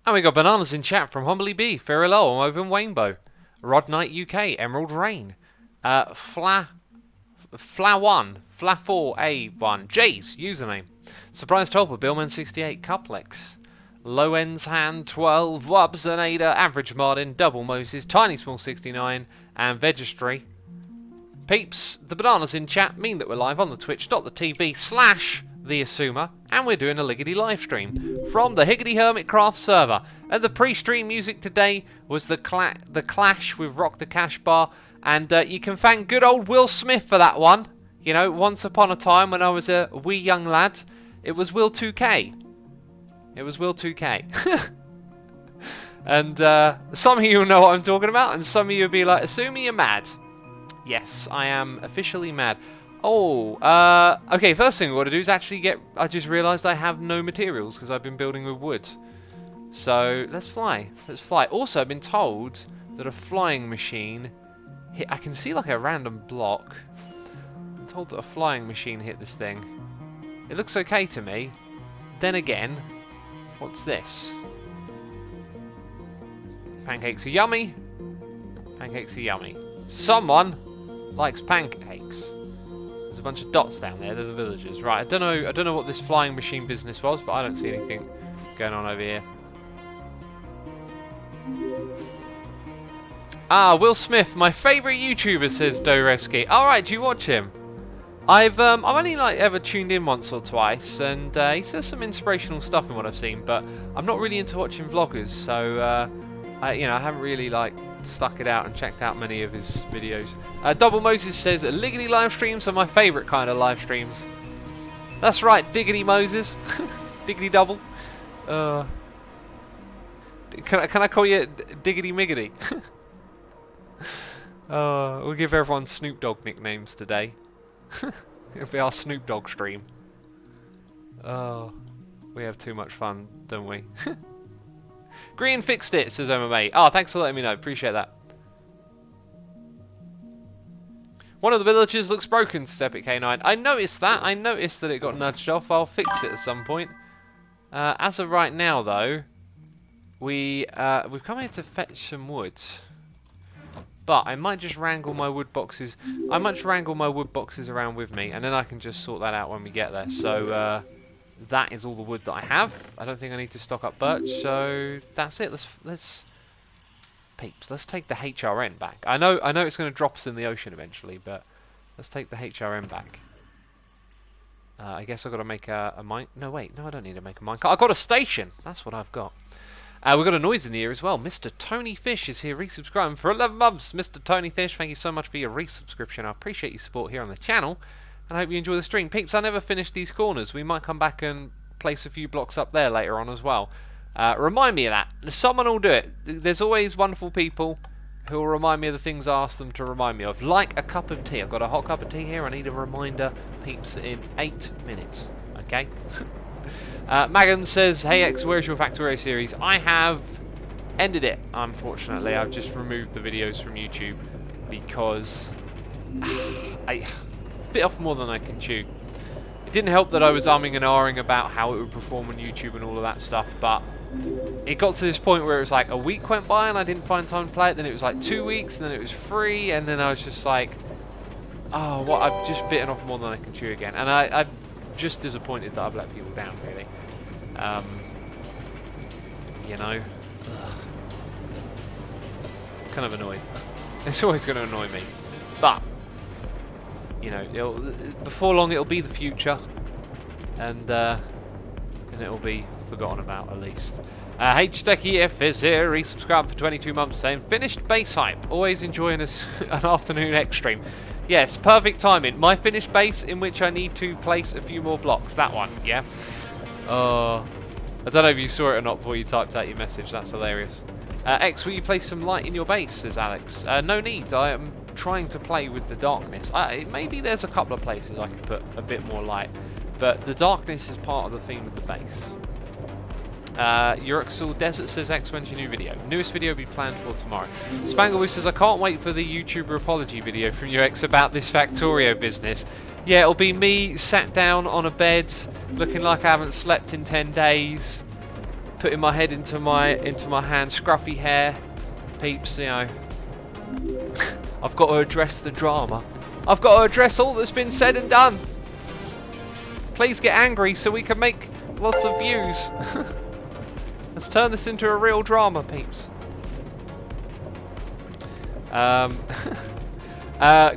And we got bananas in chat from Humbly B, Fairy Low, I'm over in Wainbow, Rod Knight UK, Emerald Rain, Fla1, Fla4A1, Jay's username, Surprise Topper, Billman68, Cuplex, Low Ends Hand 12, Wubs and Ada, Average Martin, Double Moses, Tiny Small 69, and Vegistry. Peeps, the bananas in chat mean that we're live on the twitch.tv/The Assumer, and we're doing a Liggity live stream from the Higgity Hermitcraft server. And the pre-stream music today was the Clash with Rock the Cash Bar, and you can thank good old Will Smith for that one. You know, once upon a time when I was a wee young lad, it was Will 2K. It was Will 2K. And some of you will know what I'm talking about, and some of you will be like, assuming you're mad. Yes, I am officially mad. Oh, okay, first thing I want to do is actually I just realised I have no materials because I've been building with wood. So, let's fly. Let's fly. Also, I've been told that a flying machine I can see like a random block. I'm told that a flying machine hit this thing. It looks okay to me. Then again, what's this? Pancakes are yummy. Pancakes are yummy. Someone likes pancakes. There's a bunch of dots down there. They're the villagers, right? I don't know what this flying machine business was, but I don't see anything going on over here. Ah, Will Smith, my favourite YouTuber, says Doreski. Alright, do you watch him? I've only like ever tuned in once or twice, and he says some inspirational stuff in what I've seen, but I'm not really into watching vloggers, so I haven't really like stuck it out and checked out many of his videos. Double Moses says Liggity live streams are my favourite kind of live streams. That's right, Diggity Moses, Diggity Double. Can I call you Diggity Miggity? We'll give everyone Snoop Dogg nicknames today. It'll be our Snoop Dogg stream. Oh, we have too much fun, don't we? Green fixed it, says MMA. Oh, thanks for letting me know. Appreciate that. One of the villagers looks broken, says Epic K9. I noticed that. I noticed that it got nudged off. I'll fix it at some point. As of right now, though, we've come here to fetch some wood. But I might just wrangle my wood boxes. I might just wrangle my wood boxes around with me, and then I can just sort that out when we get there. So that is all the wood that I have. I don't think I need to stock up birch. So that's it. Let's take the HRN back. I know it's going to drop us in the ocean eventually, but let's take the HRN back. I guess I've got to make a mine. No, wait. No, I don't need to make a minecart. I've got a station. That's what I've got. We've got a noise in the ear as well. Mr. Tony Fish is here resubscribing for 11 months. Mr. Tony Fish, thank you so much for your resubscription. I appreciate your support here on the channel, and I hope you enjoy the stream. Peeps, I never finished these corners. We might come back and place a few blocks up there later on as well. Remind me of that. Someone will do it. There's always wonderful people who will remind me of the things I ask them to remind me of. Like a cup of tea. I've got a hot cup of tea here. I need a reminder, peeps, in 8 minutes. Okay? Magan says, hey X, where's your Factorio series? I have ended it, unfortunately. I've just removed the videos from YouTube because I bit off more than I can chew. It didn't help that I was umming and ahhing about how it would perform on YouTube and all of that stuff, but it got to this point where it was like a week went by and I didn't find time to play it, then it was like 2 weeks, and then it was 3, and then I was just like, oh, what, I've just bitten off more than I can chew again. And I'm just disappointed that I've let people down, really. You know, kind of annoyed. It's always going to annoy me, but you know, before long it'll be the future, and it'll be forgotten about at least. HDeckyF is here, resubscribed for 22 months, saying finished base hype. Always enjoying an afternoon X stream. Yes, perfect timing. My finished base in which I need to place a few more blocks. That one, yeah. I don't know if you saw it or not before you typed out your message. That's hilarious. X, will you place some light in your base, says Alex. No need. I am trying to play with the darkness. Maybe there's a couple of places I could put a bit more light, but the darkness is part of the theme of the base. Uruxal Desert says, X, when's your new video? Newest video will be planned for tomorrow. Spanglewood says, I can't wait for the YouTuber apology video from you, X, about this Factorio business. Yeah, it'll be me sat down on a bed, looking like I haven't slept in 10 days, putting my head into my hand, scruffy hair, peeps. You know, I've got to address the drama. I've got to address all that's been said and done. Please get angry so we can make lots of views. Let's turn this into a real drama, peeps.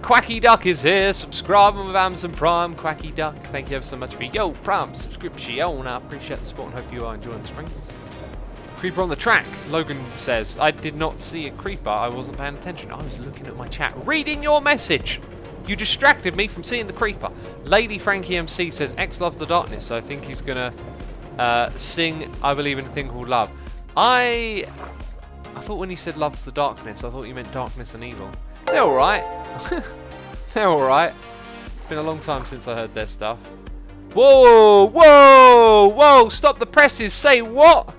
Quacky Duck is here, subscribing with Amazon Prime. Quacky Duck, thank you ever so much for your Prime subscription. I appreciate the support and hope you are enjoying the stream. Creeper on the track, Logan says. I did not see a creeper, I wasn't paying attention. I was looking at my chat, reading your message. You distracted me from seeing the creeper. Lady Frankie MC says, X loves the darkness, so I think he's gonna sing I Believe in a Thing Called Love. I thought when you said loves the darkness, I thought you meant darkness and evil. They're alright. They're alright. Been a long time since I heard their stuff. Whoa, whoa, whoa, stop the presses, say what?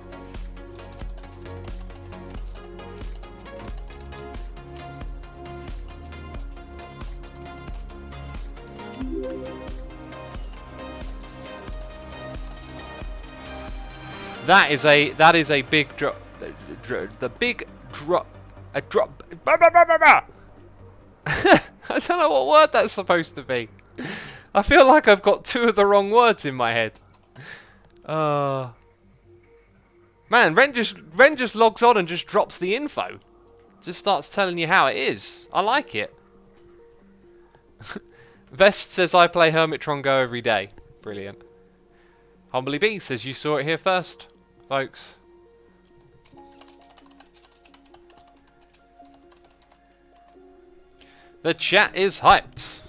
That is a big drop. The big drop. A drop. I don't know what word that's supposed to be. I feel like I've got two of the wrong words in my head. Man, Ren just logs on and just drops the info. Just starts telling you how it is. I like it. Vest says I play Hermitron Go every day. Brilliant. Humbly B says you saw it here first, folks. The chat is hyped.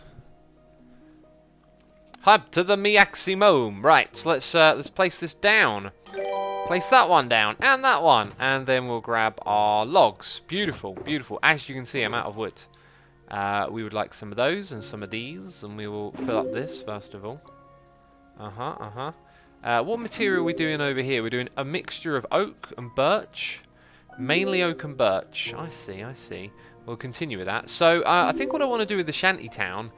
Hyped to the maximum. Right, so let's place this down. Place that one down and that one, and then we'll grab our logs. Beautiful, beautiful. As you can see, I'm out of wood. We would like some of those and some of these, and we will fill up this first of all. What material are we doing over here? We're doing a mixture of oak and birch. Mainly oak and birch. I see, I see. We'll continue with that. So I think what I want to do with the shanty town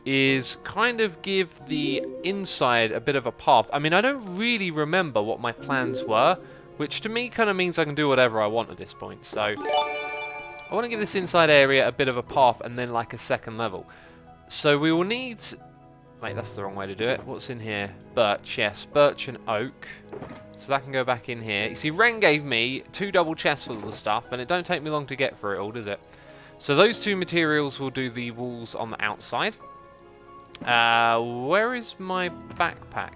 is kind of give the inside a bit of a path. I mean, I don't really remember what my plans were, which to me kind of means I can do whatever I want at this point. So I want to give this inside area a bit of a path and then like a second level. So we will need... Wait, that's the wrong way to do it. What's in here? Birch, yes. Birch and oak. So that can go back in here. You see, Ren gave me 2 double chests full of the stuff, and it don't take me long to get through it all, does it? So those 2 materials will do the walls on the outside. Where is my backpack?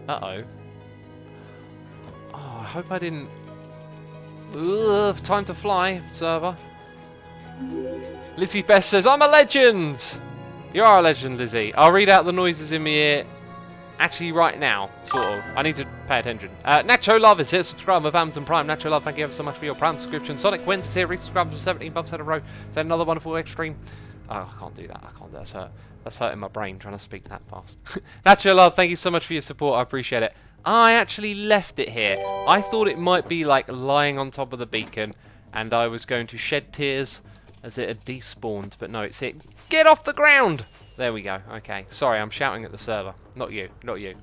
Uh-oh. Oh, I hope I didn't... Ugh, time to fly, server. Lizzie Best says, I'm a legend! You are a legend, Lizzie. I'll read out the noises in my ear. Actually, right now, sort of. I need to pay attention. Nacho Love is here. Subscribe with Amazon Prime. Nacho Love, thank you ever so much for your Prime subscription. Sonic Wins is here. Resubscribe for 17 months in a row. Is another wonderful extreme? Oh, I can't do that. I can't do that. That's hurting my brain trying to speak that fast. Nacho Love, thank you so much for your support. I appreciate it. I actually left it here. I thought it might be like lying on top of the beacon, and I was going to shed tears as it had despawned, but no, it's here. Get off the ground! There we go. Okay, sorry, I'm shouting at the server. Not you, not you.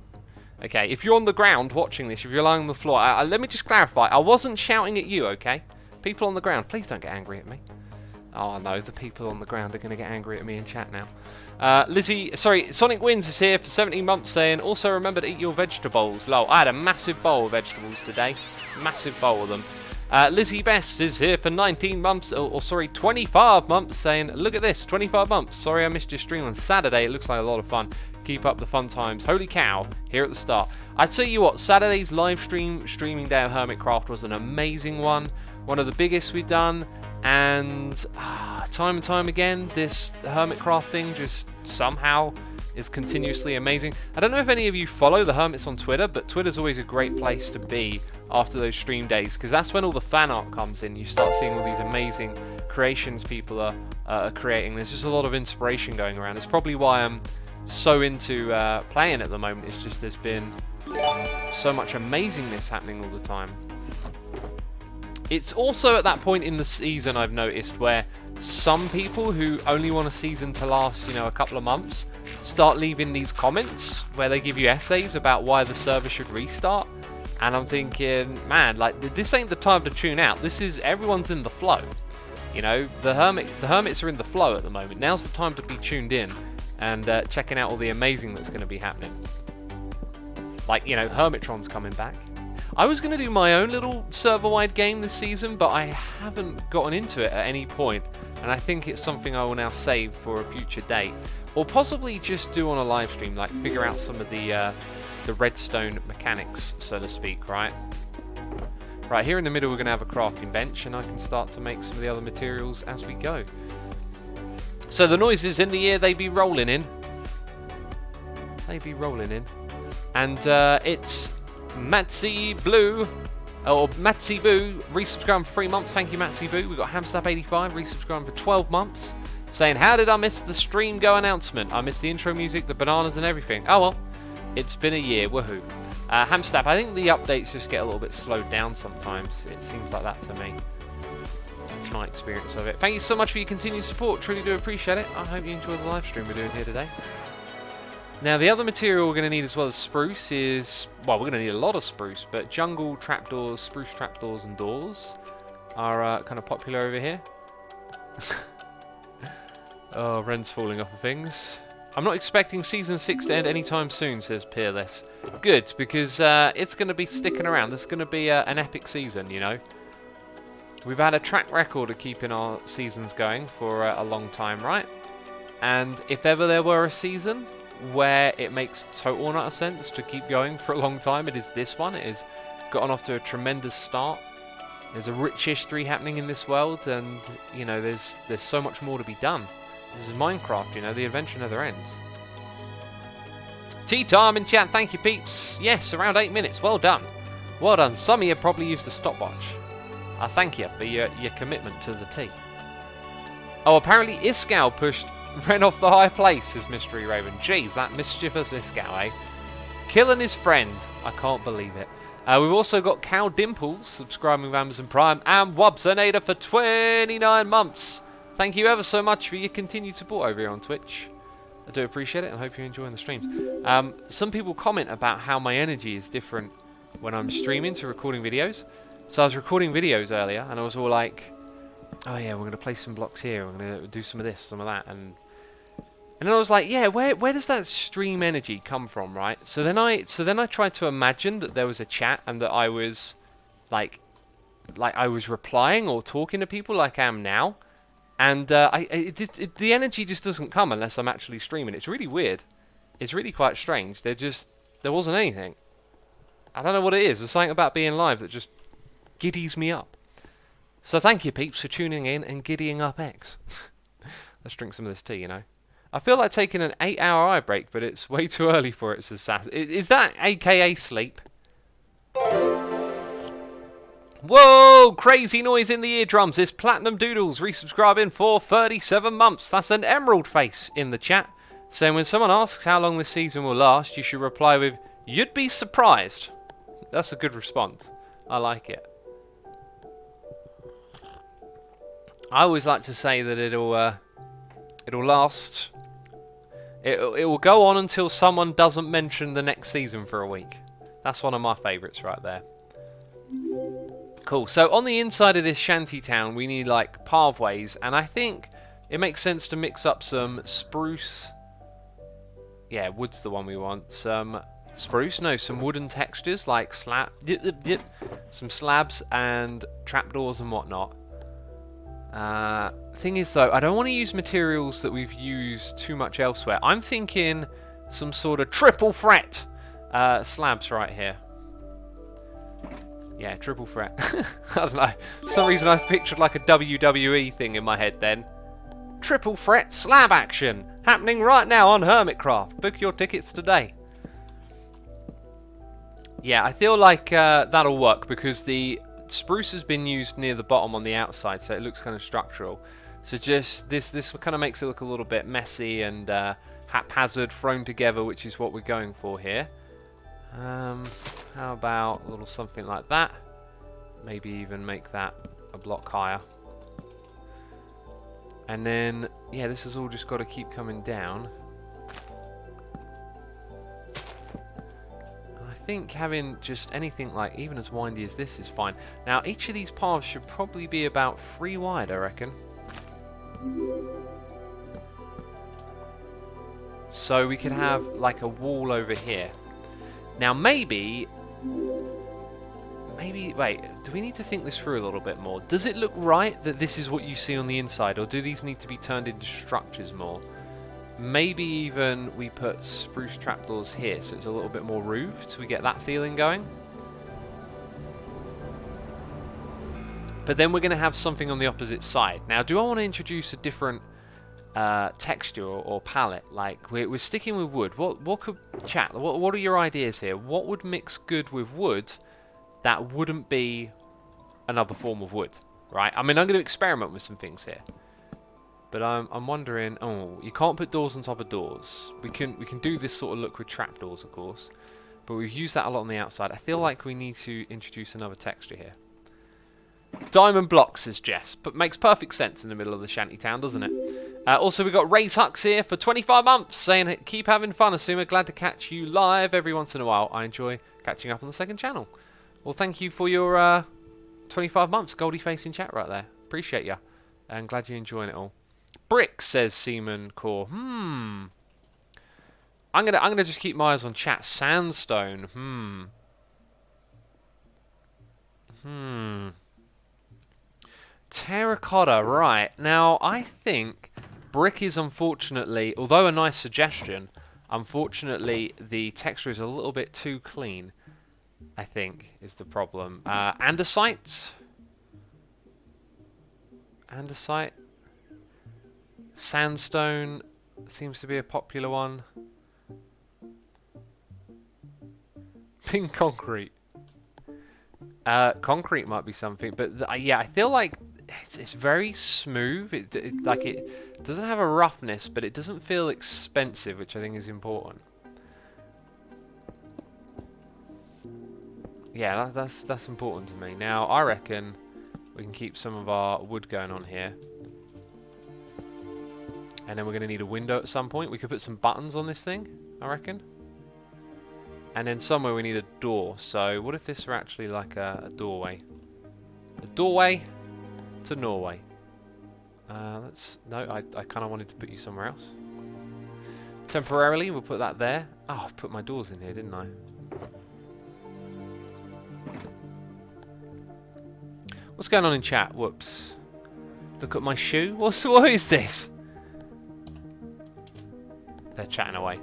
Okay, if you're on the ground watching this, if you're lying on the floor, let me just clarify. I wasn't shouting at you, okay? People on the ground, please don't get angry at me. Oh no, the people on the ground are going to get angry at me in chat now. Sonic Wins is here for 17 months saying, also remember to eat your vegetables. Lol, I had a massive bowl of vegetables today. Massive bowl of them. Lizzie Best is here for 19 months, or sorry, 25 months, saying, look at this, 25 months. Sorry I missed your stream on Saturday. It looks like a lot of fun. Keep up the fun times. Holy cow, here at the start. I tell you what, Saturday's live streaming day of Hermitcraft was an amazing one. One of the biggest we've done. And time and time again, this Hermitcraft thing just somehow is continuously amazing. I don't know if any of you follow the Hermits on Twitter, but Twitter's always a great place to be after those stream days, because that's when all the fan art comes in. You start seeing all these amazing creations people are creating. There's just a lot of inspiration going around. It's probably why I'm so into playing at the moment. It's just there's been so much amazingness happening all the time. It's also at that point in the season I've noticed where some people who only want a season to last, you know, a couple of months, start leaving these comments where they give you essays about why the server should restart. And I'm thinking, man, like, this ain't the time to tune out. This is, everyone's in the flow. You know, the hermits are in the flow at the moment. Now's the time to be tuned in and checking out all the amazing that's going to be happening. Like, you know, Hermitron's coming back. I was going to do my own little server-wide game this season, but I haven't gotten into it at any point, and I think it's something I will now save for a future date, or possibly just do on a live stream, like figure out some of the redstone mechanics, so to speak, right? Right, here in the middle we're going to have a crafting bench, and I can start to make some of the other materials as we go. So the noises in the ear, they be rolling in. They be rolling in. And it's Matsy Blue, or Matsy Boo, resubscribing for 3 months. Thank you, Matsy Boo. We've got Hamstab85, resubscribing for 12 months, saying, how did I miss the stream go announcement? I missed the intro music, the bananas and everything. Oh well, it's been a year, woohoo. Hamstab, I think the updates just get a little bit slowed down sometimes. It seems like that to me. That's my experience of it. Thank you so much for your continued support. Truly do appreciate it. I hope you enjoy the live stream we're doing here today. Now, the other material we're going to need as well as spruce is, well, we're going to need a lot of spruce, but jungle trapdoors, spruce trapdoors and doors are kind of popular over here. Oh, Ren's falling off of things. I'm not expecting Season 6 to end anytime soon, says Peerless. Good, because it's going to be sticking around. This is going to be an epic season, you know. We've had a track record of keeping our seasons going for a long time, right? And if ever there were a season where it makes total and utter sense to keep going for a long time, it is this one. It has gotten off to a tremendous start. There's a rich history happening in this world, and you know, there's so much more to be done. This is Minecraft, you know, the adventure never ends. Tea time in chat, thank you peeps. Yes, around 8 minutes, well done. Well done, some of you probably used a stopwatch. I thank you for your commitment to the tea. Oh, apparently Iskall pushed Ren off the high place, says Mystery Raven. Jeez, that mischievous Iskall, eh? Killing his friend. I can't believe it. We've also got Cow Dimples subscribing with Amazon Prime, and Wobsonator for 29 months. Thank you ever so much for your continued support over here on Twitch. I do appreciate it, and I hope you're enjoying the streams. Some people comment about how my energy is different when I'm streaming to recording videos. So I was recording videos earlier, and I was all like, oh yeah, we're going to place some blocks here, we're going to do some of this, some of that, and then I was like, yeah, where does that stream energy come from, right? So then I tried to imagine that there was a chat and that I was like I was replying or talking to people like I am now, and the energy just doesn't come unless I'm actually streaming. It's really weird. It's really quite strange. There wasn't anything. I don't know what it is. There's something about being live that just giddies me up. So thank you, peeps, for tuning in and giddying up X. Let's drink some of this tea, you know. I feel like taking an 8-hour eye break, but it's way too early for it, says Sass. Is that AKA sleep? Whoa! Crazy noise in the eardrums. It's Platinum Doodles resubscribing for 37 months. That's an emerald face in the chat. Saying when someone asks how long this season will last, you should reply with, "You'd be surprised." That's a good response. I like it. I always like to say that it'll last. It will go on until someone doesn't mention the next season for a week. That's one of my favourites right there. Cool. So on the inside of this shanty town, we need like pathways, and I think it makes sense to mix up some spruce. Yeah, wood's the one we want. Some spruce, no, some wooden textures like some slabs and trapdoors and whatnot. Thing is though, I don't want to use materials that we've used too much elsewhere. I'm thinking some sort of triple fret slabs right here. Yeah, triple fret. I don't know. For some reason I pictured like a WWE thing in my head then. Triple fret slab action happening right now on Hermitcraft. Book your tickets today. Yeah, I feel like that'll work because the spruce has been used near the bottom on the outside, so it looks kind of structural. So just this kind of makes it look a little bit messy and haphazard, thrown together, which is what we're going for here. How about a little something like that? Maybe even make that a block higher. And then, yeah, this has all just got to keep coming down. think having just anything like even as windy as this is fine. Now each of these paths should probably be about 3 wide, I reckon. So we could have like a wall over here. Now maybe, wait, do we need to think this through a little bit more? Does it look right that this is what you see on the inside, or do these need to be turned into structures more? Maybe even we put spruce trapdoors here, so it's a little bit more roofed, so we get that feeling going. But then we're going to have something on the opposite side. Now, do I want to introduce a different texture or palette? Like, we're sticking with wood. What could, chat, what are your ideas here? What would mix good with wood that wouldn't be another form of wood, right? I mean, I'm going to experiment with some things here. But I'm wondering, oh, you can't put doors on top of doors. We can do this sort of look with trapdoors, of course. But we've used that a lot on the outside. I feel like we need to introduce another texture here. Diamond blocks, says Jess, but makes perfect sense in the middle of the shanty town, doesn't it? Also, we've got Ray's Hux here for 25 months, saying, keep having fun, Asuma. Glad to catch you live every once in a while. I enjoy catching up on the second channel. Well, thank you for your 25 months, Goldie face in chat right there. Appreciate you. And glad you're enjoying it all. Brick, says Seaman Core. I'm gonna just keep my eyes on chat. Sandstone. Terracotta, right. Now, I think brick is unfortunately, although a nice suggestion, unfortunately the texture is a little bit too clean, I think, is the problem. Andesite. Sandstone seems to be a popular one. Pink concrete. Concrete might be something, but yeah, I feel like it's very smooth. It doesn't have a roughness, but it doesn't feel expensive, which I think is important. Yeah, that's important to me. Now, I reckon we can keep some of our wood going on here. And then we're going to need a window at some point. We could put some buttons on this thing, I reckon. And then somewhere we need a door. So what if this were actually like a doorway? A doorway to Norway. No, I kind of wanted to put you somewhere else. Temporarily, we'll put that there. Oh, I put my doors in here, didn't I? What's going on in chat? Whoops. Look at my shoe. What is this? They're chatting away.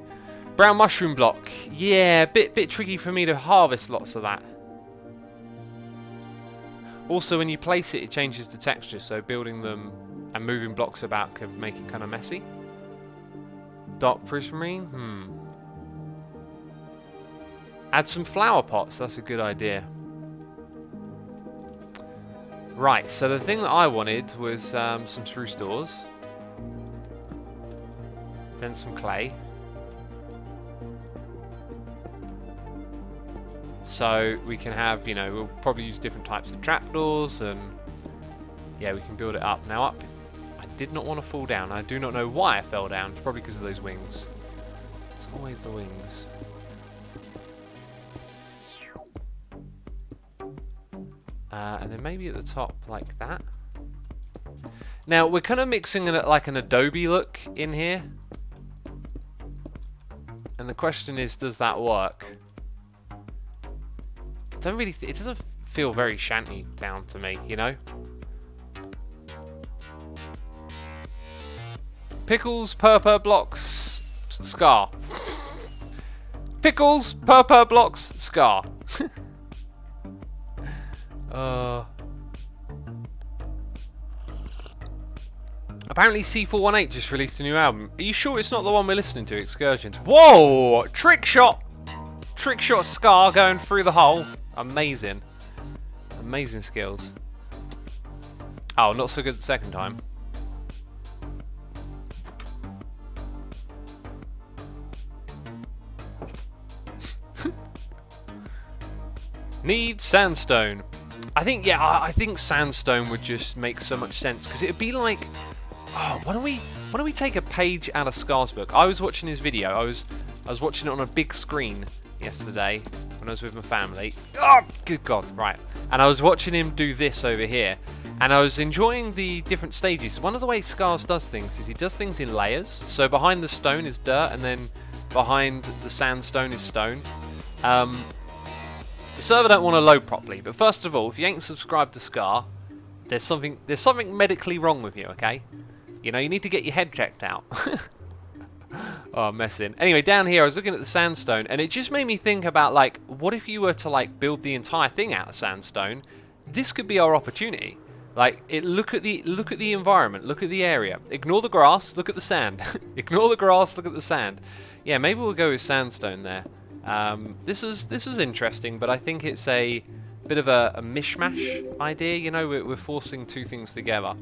Brown mushroom block. Yeah, bit tricky for me to harvest lots of that. Also, when you place it, it changes the texture, so building them and moving blocks about can make it kind of messy. Dark prismarine. Add some flower pots. That's a good idea. Right, so the thing that I wanted was some spruce doors. Then some clay. So we can have, you know, we'll probably use different types of trapdoors, and yeah, we can build it up. Now up, I did not want to fall down. I do not know why I fell down. It's probably because of those wings. It's always the wings. And then maybe at the top like that. Now we're kind of mixing like an Adobe look in here. And the question is, does that work? Don't really. It doesn't feel very shanty down to me, you know. Pickles, purple blocks, scar. Pickles, purple blocks, scar. Apparently C418 just released a new album. Are you sure it's not the one we're listening to, Excursions? Whoa! Trick shot! Trick shot Scar going through the hole. Amazing. Amazing skills. Oh, not so good the second time. Need sandstone. I think, yeah, I think sandstone would just make so much sense, because it would be like, oh, why don't we take a page out of Scar's book? I was watching his video. I was watching it on a big screen, yesterday when I was with my family. Oh, good God, right. And I was watching him do this over here. And I was enjoying the different stages. One of the ways Scars does things is he does things in layers. So behind the stone is dirt, and then behind the sandstone is stone. The server don't want to load properly, but first of all, if you ain't subscribed to Scar, there's something medically wrong with you, okay? You know, you need to get your head checked out. Oh, I'm messing. Anyway, down here I was looking at the sandstone, and it just made me think about, like, what if you were to, like, build the entire thing out of sandstone? This could be our opportunity. Like, look at the environment, look at the area. Ignore the grass, look at the sand. Ignore the grass, look at the sand. Yeah, maybe we'll go with sandstone there. This was interesting, but I think it's a bit of a mishmash idea. You know, we're forcing two things together.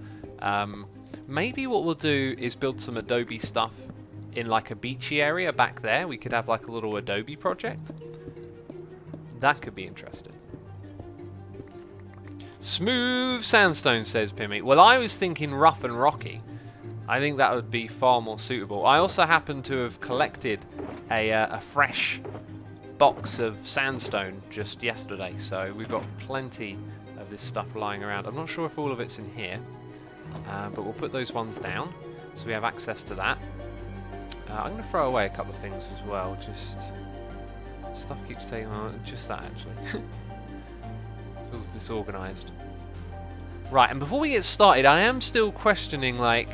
Maybe what we'll do is build some Adobe stuff in like a beachy area back there. We could have like a little Adobe project. That could be interesting. Smooth sandstone, says Pimmy. Well, I was thinking rough and rocky. I think that would be far more suitable. I also happen to have collected a fresh box of sandstone just yesterday, so we've got plenty of this stuff lying around. I'm not sure if all of it's in here, but we'll put those ones down so we have access to that. I'm going to throw away a couple of things as well. Just stuff keeps taking on. Just that actually. Feels disorganised. Right, and before we get started, I am still questioning, like,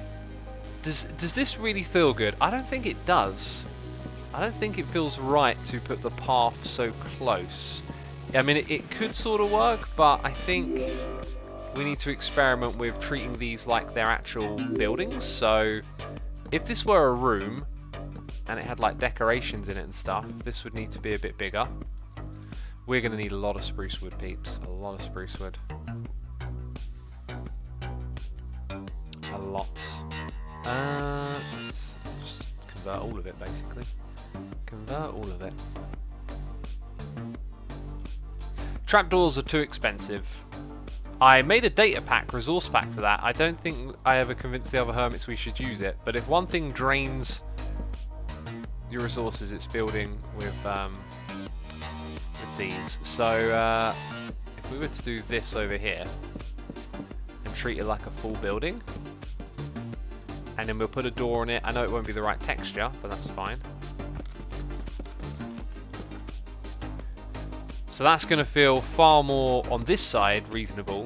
does this really feel good? I don't think it does. I don't think it feels right to put the path so close. I mean, it could sort of work, but I think we need to experiment with treating these like they're actual buildings. So, if this were a room and it had like decorations in it and stuff, this would need to be a bit bigger. We're going to need a lot of spruce wood, peeps. A lot of spruce wood. A lot. Let's just convert all of it, basically. Convert all of it. Trapdoors are too expensive. I made a data pack, resource pack for that. I don't think I ever convinced the other hermits we should use it. But if one thing drains your resources, it's building with these. So if we were to do this over here and treat it like a full building, and then we'll put a door on it. I know it won't be the right texture, but that's fine. So that's going to feel far more on this side reasonable,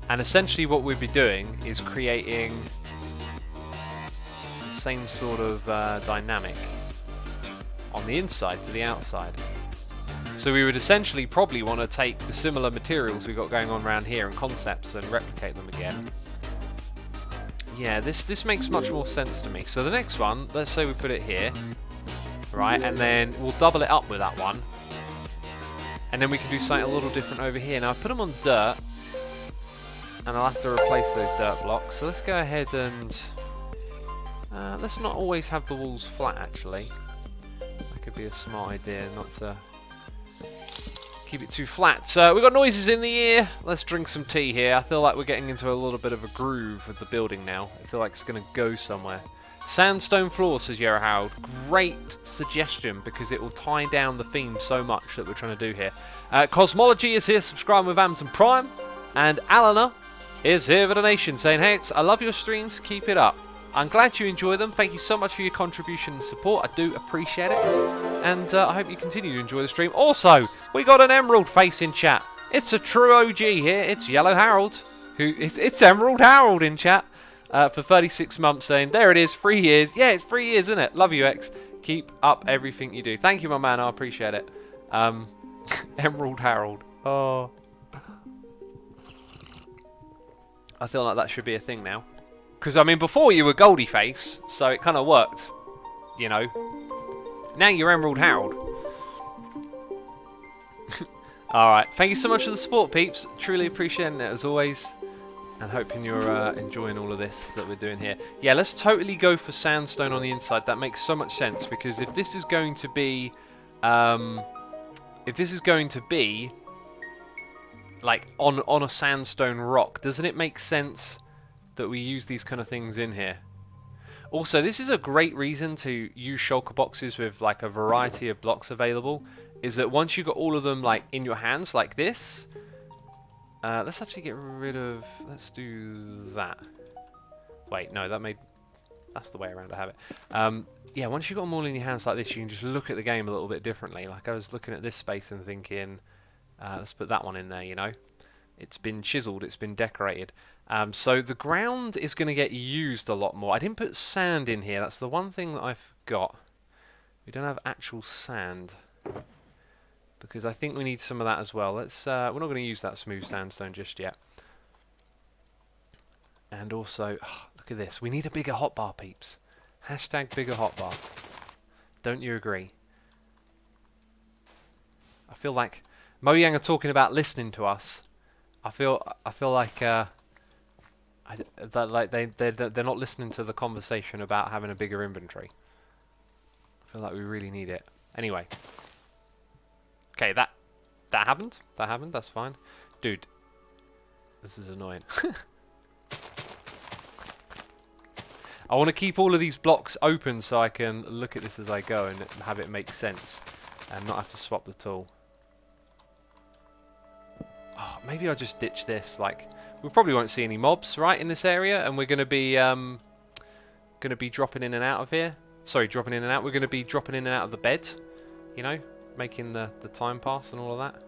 and essentially what we'd be doing is creating the same sort of dynamic on the inside to the outside. So we would essentially probably want to take the similar materials we've got going on around here and concepts and replicate them again. Yeah, this makes much more sense to me. So the next one, let's say we put it here, right, and then we'll double it up with that one. And then we can do something a little different over here. Now I put them on dirt, and I'll have to replace those dirt blocks. So let's go ahead and let's not always have the walls flat, actually. That could be a smart idea, not to keep it too flat. So we've got noises in the ear. Let's drink some tea here. I feel like we're getting into a little bit of a groove with the building now. I feel like it's going to go somewhere. Sandstone floor, says Yara Harold. Great suggestion, because it will tie down the theme so much that we're trying to do here. Cosmology is here, subscribing with Amazon Prime. And Alana is here for the nation, saying, hey, I love your streams, keep it up. I'm glad you enjoy them. Thank you so much for your contribution and support. I do appreciate it. And I hope you continue to enjoy the stream. Also, we got an Emerald face in chat. It's a true OG here. It's Yellow Harold. It's Emerald Harold in chat. For 36 months, saying, there it is, 3 years. Yeah, it's 3 years, isn't it? Love you, X. Keep up everything you do. Thank you, my man. I appreciate it. Emerald Harold. Oh. I feel like that should be a thing now. Because, I mean, before you were Goldie Face, so it kind of worked, you know. Now you're Emerald Harold. Alright, thank you so much for the support, peeps. Truly appreciating it, as always. And hoping you're enjoying all of this that we're doing here. Yeah, let's totally go for sandstone on the inside. That makes so much sense, because if this is going to be... like, on a sandstone rock, doesn't it make sense that we use these kind of things in here? Also, this is a great reason to use shulker boxes with like a variety of blocks available. Is that once you've got all of them like in your hands like this, let's actually get rid of. Let's do that. Wait, no, that's the way around to have it. Yeah, once you've got them all in your hands like this, you can just look at the game a little bit differently. Like I was looking at this space and thinking, let's put that one in there. You know, it's been chiseled, it's been decorated. So the ground is going to get used a lot more. I didn't put sand in here. That's the one thing that I forgot. We don't have actual sand, because I think we need some of that as well. Let's. We're not going to use that smooth sandstone just yet. And also, oh, look at this. We need a bigger hotbar, peeps. Hashtag bigger hotbar. Don't you agree? I feel like Mojang are talking about listening to us. I feel like they're not listening to the conversation about having a bigger inventory. I feel like we really need it. Anyway. Okay, that happened. That happened. That's fine. Dude, this is annoying. I want to keep all of these blocks open so I can look at this as I go and have it make sense and not have to swap the tool. Oh, maybe I'll just ditch this. Like, we probably won't see any mobs, right, in this area, and we're going to be dropping in and out of here. Sorry, dropping in and out. We're going to be dropping in and out of the bed, you know, making the time pass and all of that.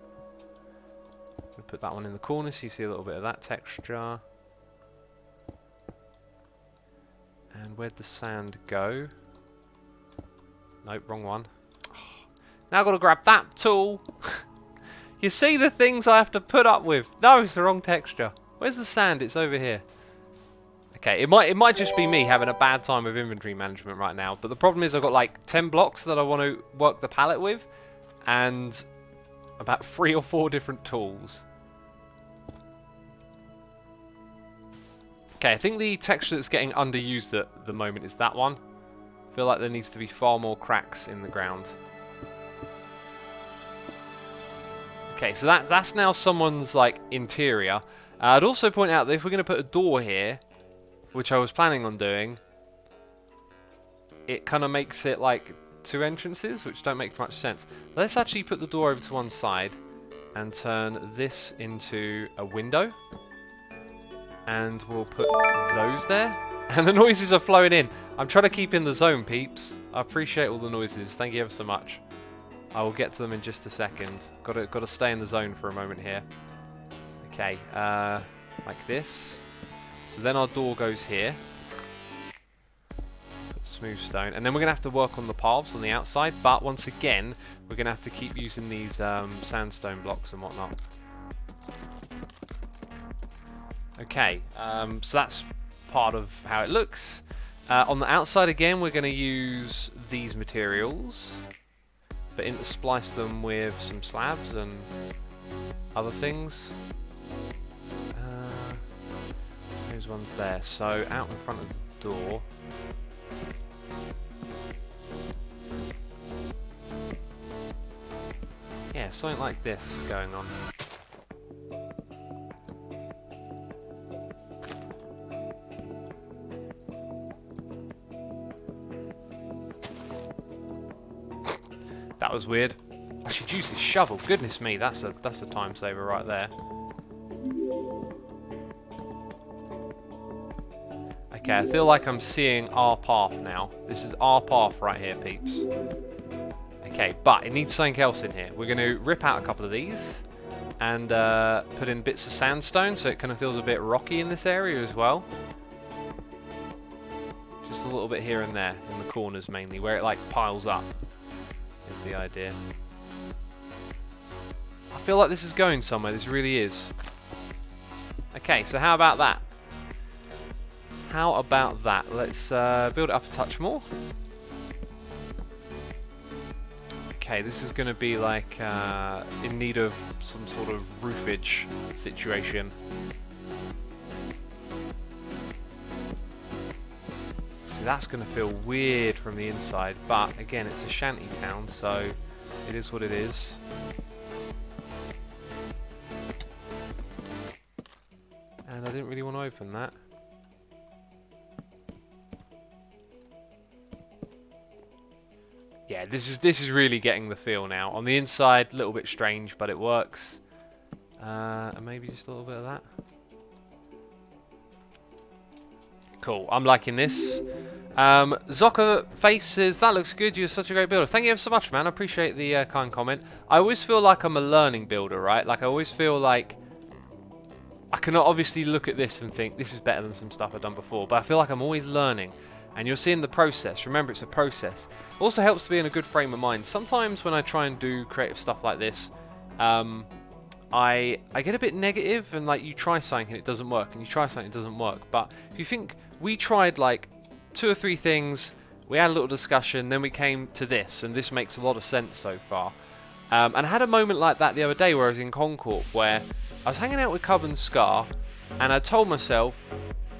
We'll put that one in the corner so you see a little bit of that texture. And where'd the sand go? Nope, wrong one. Oh, now I've got to grab that tool. You see the things I have to put up with. No, it's the wrong texture. Where's the sand? It's over here. Okay, it might just be me having a bad time with inventory management right now. But the problem is I've got like 10 blocks that I want to work the palette with. And about 3 or 4 different tools. Okay, I think the texture that's getting underused at the moment is that one. I feel like there needs to be far more cracks in the ground. Okay, so that's now someone's like interior. I'd also point out that if we're going to put a door here, which I was planning on doing, it kind of makes it like 2 entrances, which don't make much sense. Let's actually put the door over to one side and turn this into a window. And we'll put those there. And the noises are flowing in. I'm trying to keep in the zone, peeps. I appreciate all the noises. Thank you ever so much. I will get to them in just a second. Got to stay in the zone for a moment here. Okay, like this. So then our door goes here. Put smooth stone. And then we're going to have to work on the paths on the outside. But once again, we're going to have to keep using these sandstone blocks and whatnot. Okay, so that's part of how it looks. On the outside again, we're going to use these materials, but intersplice them with some slabs and other things. Those ones there. So out in front of the door. Yeah, something like this going on. That was weird. I should use this shovel. Goodness me, that's a time saver right there. Okay, I feel like I'm seeing our path now. This is our path right here, peeps. Okay, but it needs something else in here. We're going to rip out a couple of these and put in bits of sandstone so it kind of feels a bit rocky in this area as well. Just a little bit here and there in the corners mainly, where it like piles up. The idea. I feel like this is going somewhere. This really is. Okay, so how about that? How about that? Let's build it up a touch more. Okay, this is going to be like in need of some sort of roofage situation. See, that's going to feel weird from the inside, but again, it's a shanty town, so it is what it is. And I didn't really want to open that. Yeah, this is really getting the feel now. On the inside, a little bit strange, but it works. And maybe just a little bit of that. Cool, I'm liking this. Zocker Faces, that looks good. You're such a great builder. Thank you ever so much, man. I appreciate the kind comment. I always feel like I'm a learning builder, right? Like, I always feel like I cannot obviously look at this and think this is better than some stuff I've done before, but I feel like I'm always learning. And you're seeing the process. Remember, it's a process. It also helps to be in a good frame of mind. Sometimes when I try and do creative stuff like this, I get a bit negative, and like, you try something and it doesn't work, and you try something and it doesn't work. But if you think, we tried like 2 or 3 things, we had a little discussion, then we came to this, and this makes a lot of sense so far. And I had a moment like that the other day where I was in Concord, where I was hanging out with Cub and Scar, and I told myself,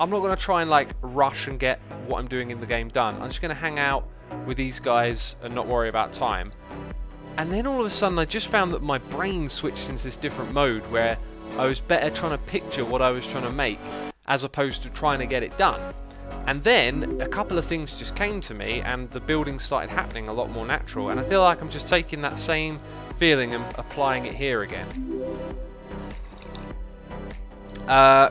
I'm not going to try and like rush and get what I'm doing in the game done. I'm just going to hang out with these guys and not worry about time. And then all of a sudden I just found that my brain switched into this different mode where I was better trying to picture what I was trying to make as opposed to trying to get it done. And then a couple of things just came to me, and the building started happening a lot more natural. And I feel like I'm just taking that same feeling and applying it here again.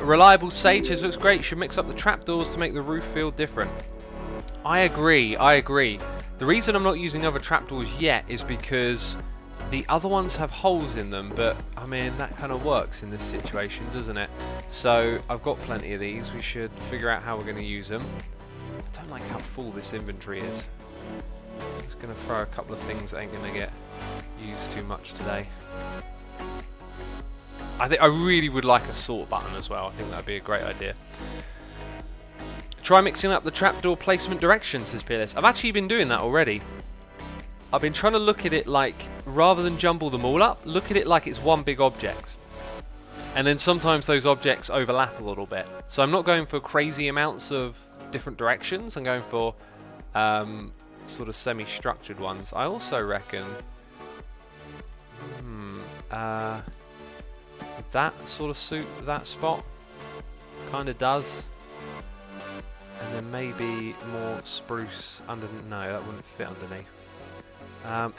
Reliable Sage says, looks great. Should mix up the trapdoors to make the roof feel different. I agree. The reason I'm not using other trapdoors yet is because the other ones have holes in them, but I mean, that kind of works in this situation, doesn't it? So I've got plenty of these. We should figure out how we're going to use them. I don't like how full this inventory is. I'm just going to throw a couple of things that ain't going to get used too much today. I really would like a sort button as well. I think that'd be a great idea. Try mixing up the trapdoor placement directions, says Peerless. I've actually been doing that already. I've been trying to look at it like, rather than jumble them all up, look at it like it's one big object. And then sometimes those objects overlap a little bit. So I'm not going for crazy amounts of different directions. I'm going for sort of semi-structured ones. I also reckon that sort of suit that spot. Kind of does. And then maybe more spruce underneath. No, that wouldn't fit underneath.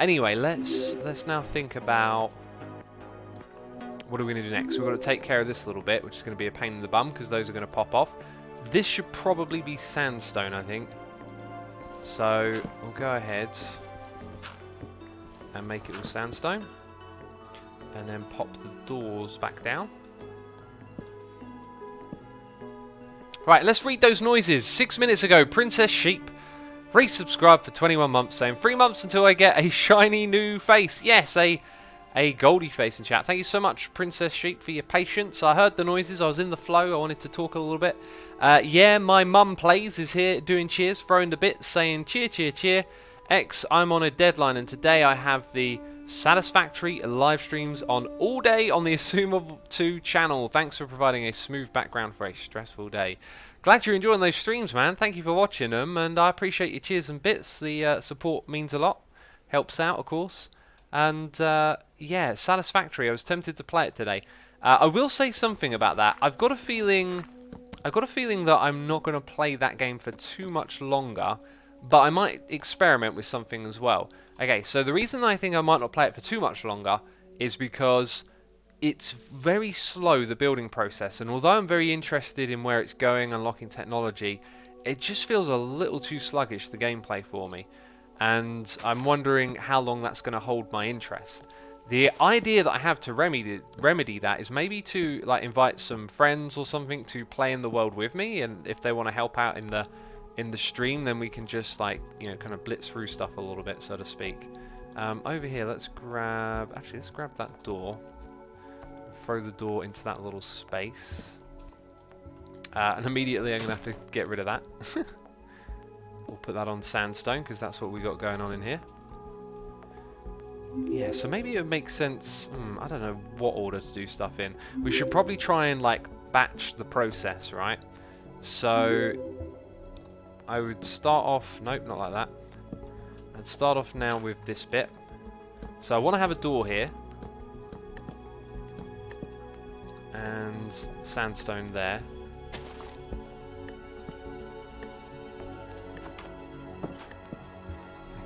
Anyway, let's now think about what are we going to do next. We've got to take care of this little bit, which is going to be a pain in the bum because those are going to pop off. This should probably be sandstone, I think. So we'll go ahead and make it all sandstone, and then pop the doors back down. Right, let's read those noises. 6 minutes ago, Princess Sheep resubscribed for 21 months, saying 3 months until I get a shiny new face. Yes, a goldie face in chat. Thank you so much, Princess Sheep, for your patience. I heard the noises. I was in the flow. I wanted to talk a little bit. Yeah, my mum plays is here doing cheers, throwing the bits, saying cheer, cheer, cheer. X, I'm on a deadline, and today I have the Satisfactory live streams on all day on the Assumable 2 channel. Thanks for providing a smooth background for a stressful day. Glad you're enjoying those streams, man. Thank you for watching them, and I appreciate your cheers and bits. The support means a lot. Helps out, of course. And yeah, Satisfactory. I was tempted to play it today. I will say something about that. I've got a feeling that I'm not going to play that game for too much longer, but I might experiment with something as well. Okay, so the reason I think I might not play it for too much longer is because it's very slow, the building process, and although I'm very interested in where it's going, unlocking technology, it just feels a little too sluggish, the gameplay for me, and I'm wondering how long that's going to hold my interest. The idea that I have to remedy that is maybe to like invite some friends or something to play in the world with me, and if they want to help out in the stream, then we can just like, you know, kind of blitz through stuff a little bit, so to speak. Over here, let's grab that door. Throw the door into that little space. And immediately I'm going to have to get rid of that. We'll put that on sandstone, because that's what we got going on in here. Yeah, so maybe it makes sense, I don't know what order to do stuff in. We should probably try and like batch the process, right? So I would start off, nope, not like that. I'd start off now with this bit. So I want to have a door here. And sandstone there.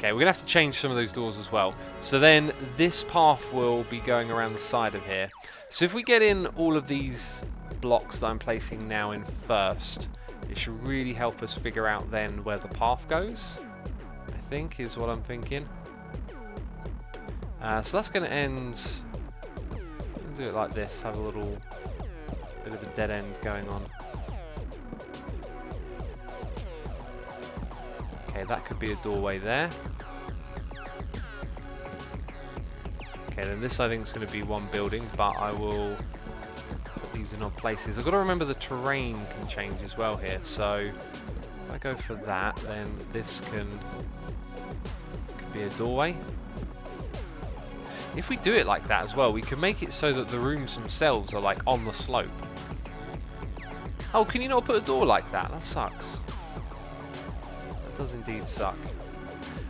Okay, we're going to have to change some of those doors as well. So then this path will be going around the side of here. So if we get in all of these blocks that I'm placing now in first, it should really help us figure out then where the path goes, I think, is what I'm thinking. So that's going to end... I'll do it like this, have a little bit of a dead end going on. Okay, that could be a doorway there. Okay, then this I think is going to be one building, but I will put these in odd places. I've got to remember the terrain can change as well here, so if I go for that, then this could be a doorway. If we do it like that as well, we can make it so that the rooms themselves are like on the slope. Oh, can you not put a door like that? That sucks. That does indeed suck.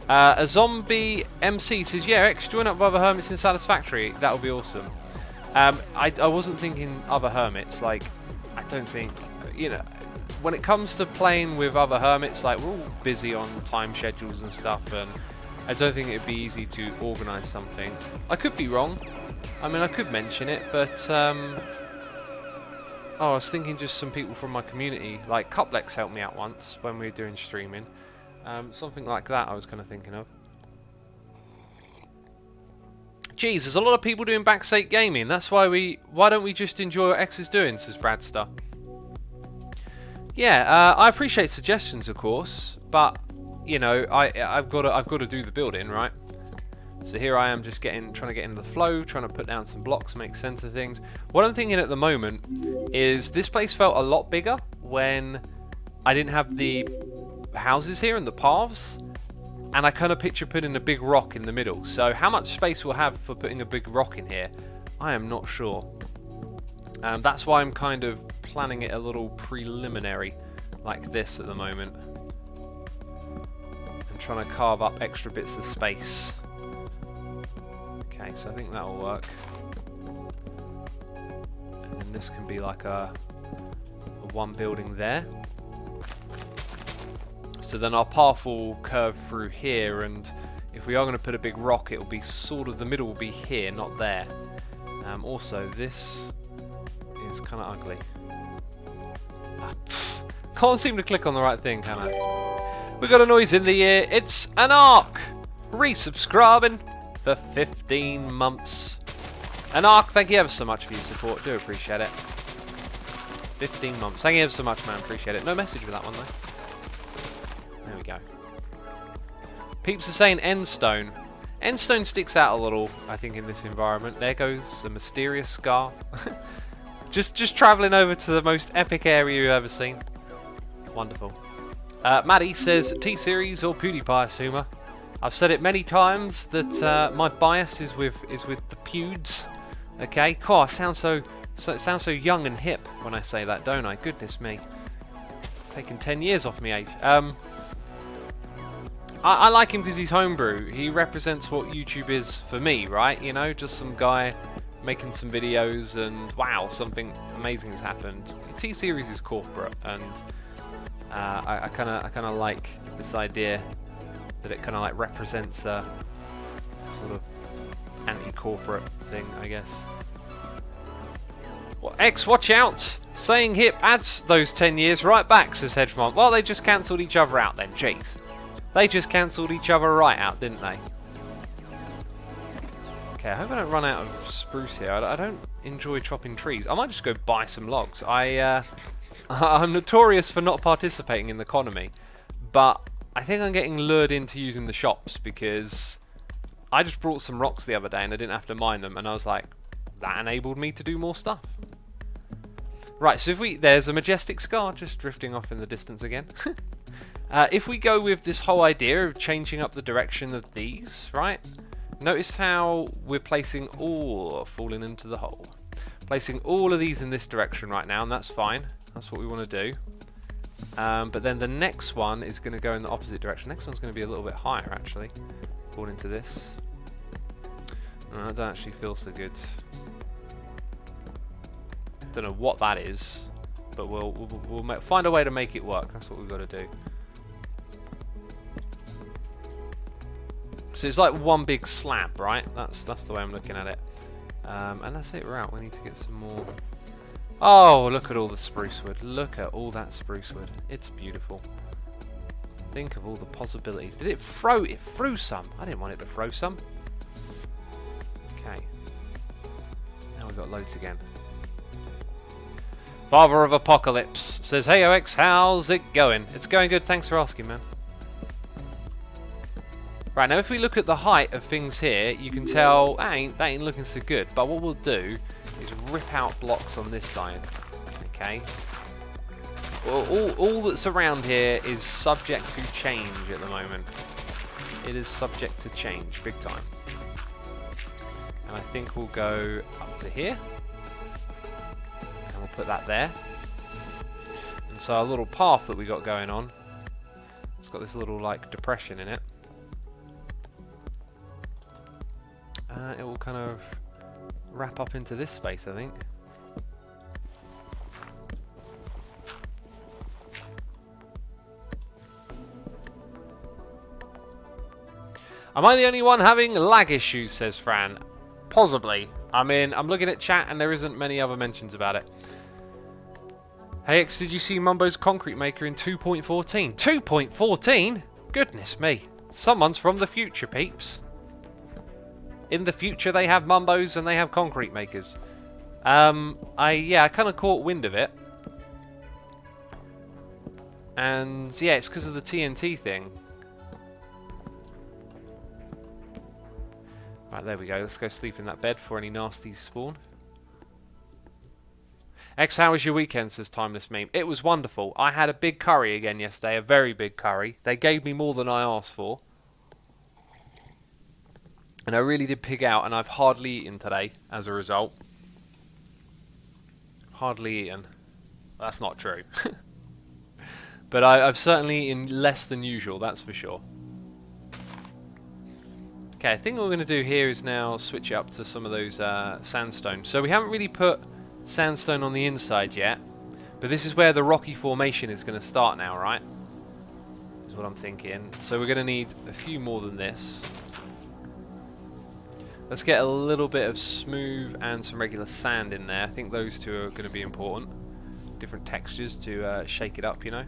A zombie MC says, yeah, X, join up with other hermits inside this factory. That would be awesome. I wasn't thinking other hermits. Like, I don't think, you know, when it comes to playing with other hermits, like, we're all busy on time schedules and stuff, and I don't think it'd be easy to organise something. I could be wrong. I mean, I could mention it, but oh, I was thinking just some people from my community. Like Cuplex helped me out once when we were doing streaming. Something like that I was kind of thinking of. Geez, there's a lot of people doing backstage gaming. That's why don't we just enjoy what X is doing, says Bradster. Yeah, I appreciate suggestions, of course, but you know, I've got to do the building, right? So here I am just trying to get into the flow, trying to put down some blocks, make sense of things. What I'm thinking at the moment is this place felt a lot bigger when I didn't have the houses here and the paths, and I kind of picture putting a big rock in the middle. So how much space we'll have for putting a big rock in here, I am not sure. That's why I'm kind of planning it a little preliminary like this at the moment. And trying to carve up extra bits of space. Okay, so I think that will work. And then this can be like a one building there. So then our path will curve through here, and if we are going to put a big rock, it will be sort of, the middle will be here, not there. Also, this is kind of ugly. Can't seem to click on the right thing, can I? We got a noise in the ear. It's an Ark resubscribing for 15 months. And Ark, thank you ever so much for your support. Do appreciate it. 15 months. Thank you ever so much, man. Appreciate it. No message for that one, though. There we go. Peeps are saying endstone. Endstone sticks out a little, I think, in this environment. There goes the mysterious scar. just travelling over to the most epic area you've ever seen. Wonderful. Maddie says, T-Series or PewDiePie, Suma. I've said it many times that my bias is with the pewds. Okay, cool. It sounds so young and hip when I say that, don't I? Goodness me. Taking 10 years off me age. I like him because he's homebrew. He represents what YouTube is for me, right? You know, just some guy making some videos and wow, something amazing has happened. T-Series is corporate, and I kind of like this idea that it kind of like represents a sort of anti-corporate thing, I guess. Well, X, watch out! Saying hip adds those 10 years right back, says Hedgemont. Well, they just cancelled each other out then, jeez. They just cancelled each other right out, didn't they? Okay, I hope I don't run out of spruce here. I don't enjoy chopping trees. I might just go buy some logs. I'm notorious for not participating in the economy, but I think I'm getting lured into using the shops because I just brought some rocks the other day and I didn't have to mine them, and I was like, that enabled me to do more stuff. Right, so there's a majestic scar just drifting off in the distance again. If we go with this whole idea of changing up the direction of these, right? Notice how we're placing falling into the hole. Placing all of these in this direction right now, and that's fine. That's what we want to do. But then the next one is going to go in the opposite direction. Next one's going to be a little bit higher, actually, according to this. I don't actually feel so good. Don't know what that is, but we'll find a way to make it work. That's what we've got to do. So it's like one big slab, right? That's the way I'm looking at it. And that's it, we're out. We need to get some more. Oh, look at all the spruce wood. Look at all that spruce wood. It's beautiful. Think of all the possibilities. Did it throw? It threw some. I didn't want it to throw some. Okay. Now we've got loads again. Father of Apocalypse says, "Hey OX, how's it going?" It's going good, thanks for asking, man. Right, now if we look at the height of things here, you can tell that ain't looking so good. But what we'll do is rip out blocks on this side. Okay. Well, all that's around here is subject to change at the moment. It is subject to change, big time. And I think we'll go up to here. And we'll put that there. And so our little path that we got going on, it's got this little like depression in it. It will kind of wrap up into this space, I think. Am I the only one having lag issues, says Fran? Possibly. I mean, I'm looking at chat and there isn't many other mentions about it. Hey X, did you see Mumbo's concrete maker in 2.14? 2.14? Goodness me. Someone's from the future, peeps. In the future they have Mumbos and they have concrete makers. I kind of caught wind of it. And yeah, it's because of the TNT thing. Right, there we go. Let's go sleep in that bed before any nasties spawn. X, how was your weekend, says Timeless Meme. It was wonderful. I had a big curry again yesterday, a very big curry. They gave me more than I asked for. And I really did pig out, and I've hardly eaten today as a result. Hardly eaten. That's not true. But I've certainly eaten less than usual, that's for sure. Okay, I think what we're going to do here is now switch it up to some of those sandstone. So we haven't really put sandstone on the inside yet, but this is where the rocky formation is going to start now, right? Is what I'm thinking. So we're going to need a few more than this. Let's get a little bit of smooth and some regular sand in there. I think those two are going to be important. Different textures to shake it up, you know.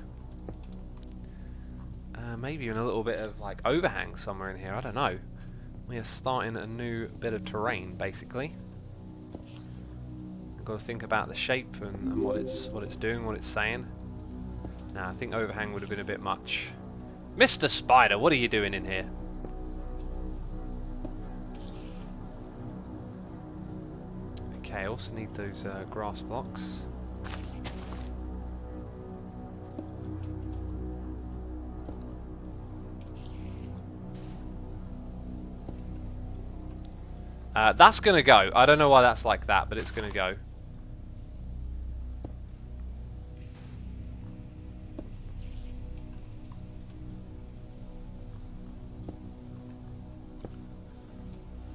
Maybe even a little bit of like overhang somewhere in here. I don't know. We are starting a new bit of terrain, basically. Got to think about the shape and what it's doing, what it's saying. Now, I think overhang would have been a bit much. Mr. Spider, what are you doing in here? Okay, I also need those grass blocks. That's going to go. I don't know why that's like that, but it's going to go.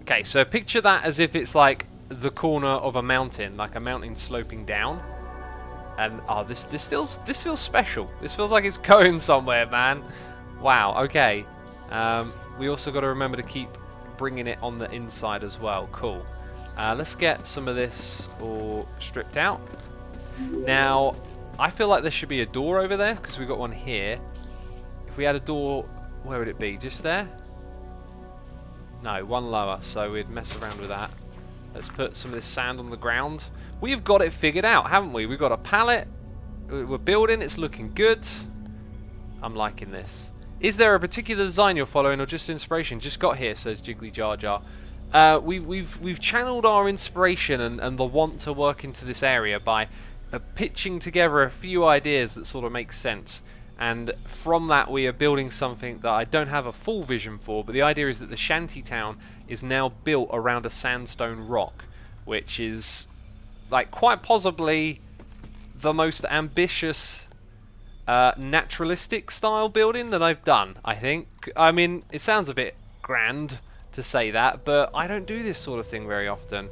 Okay, so picture that as if it's like the corner of a mountain, like a mountain sloping down. And oh, this feels special. This feels like it's going somewhere, man. Wow. Okay. We also got to remember to keep bringing it on the inside as well. Cool. Let's get some of this all stripped out. Now, I feel like there should be a door over there because we've got one here. If we had a door, where would it be? Just there? No, one lower, so we'd mess around with that. Let's put some of this sand on the ground. We've got it figured out, haven't we? We've got a pallet. We're building. It's looking good. I'm liking this. Is there a particular design you're following or just inspiration? Just got here, says Jiggly Jar Jar. We've channeled our inspiration and the want to work into this area by pitching together a few ideas that sort of make sense. And from that we are building something that I don't have a full vision for, but the idea is that the shanty town is now built around a sandstone rock, which is like quite possibly the most ambitious naturalistic style building that I've done, I think. I mean, it sounds a bit grand to say that, but I don't do this sort of thing very often.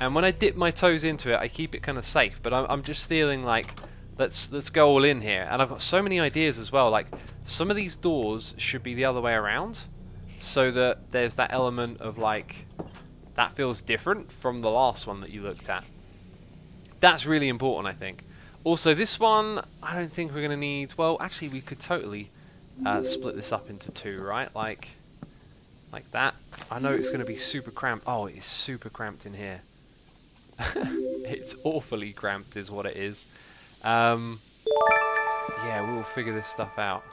And when I dip my toes into it, I keep it kind of safe. But I'm just feeling like, let's go all in here. And I've got so many ideas as well. Like, some of these doors should be the other way around. so that there's that element of like, that feels different from the last one that you looked at. That's really important, I think. Also, this one, I don't think we're going to need... Well, actually, we could totally split this up into two, right? Like that. I know it's going to be super cramped. Oh, it is super cramped in here. It's awfully cramped is what it is. Yeah, we'll figure this stuff out.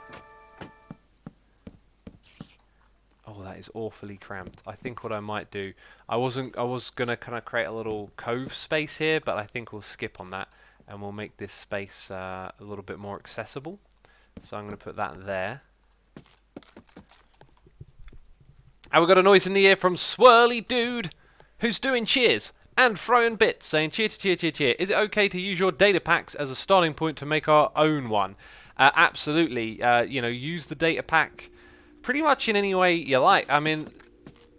Oh, that is awfully cramped. I think what I might do... I was going to kind of create a little cove space here, but I think we'll skip on that. And we'll make this space a little bit more accessible. So I'm going to put that there. And we've got a noise in the ear from Swirly Dude, who's doing cheers and throwing bits, saying cheer to cheer, cheer, cheer. Is it okay to use your data packs as a starting point to make our own one? Absolutely. You know, use the data pack pretty much in any way you like. I mean,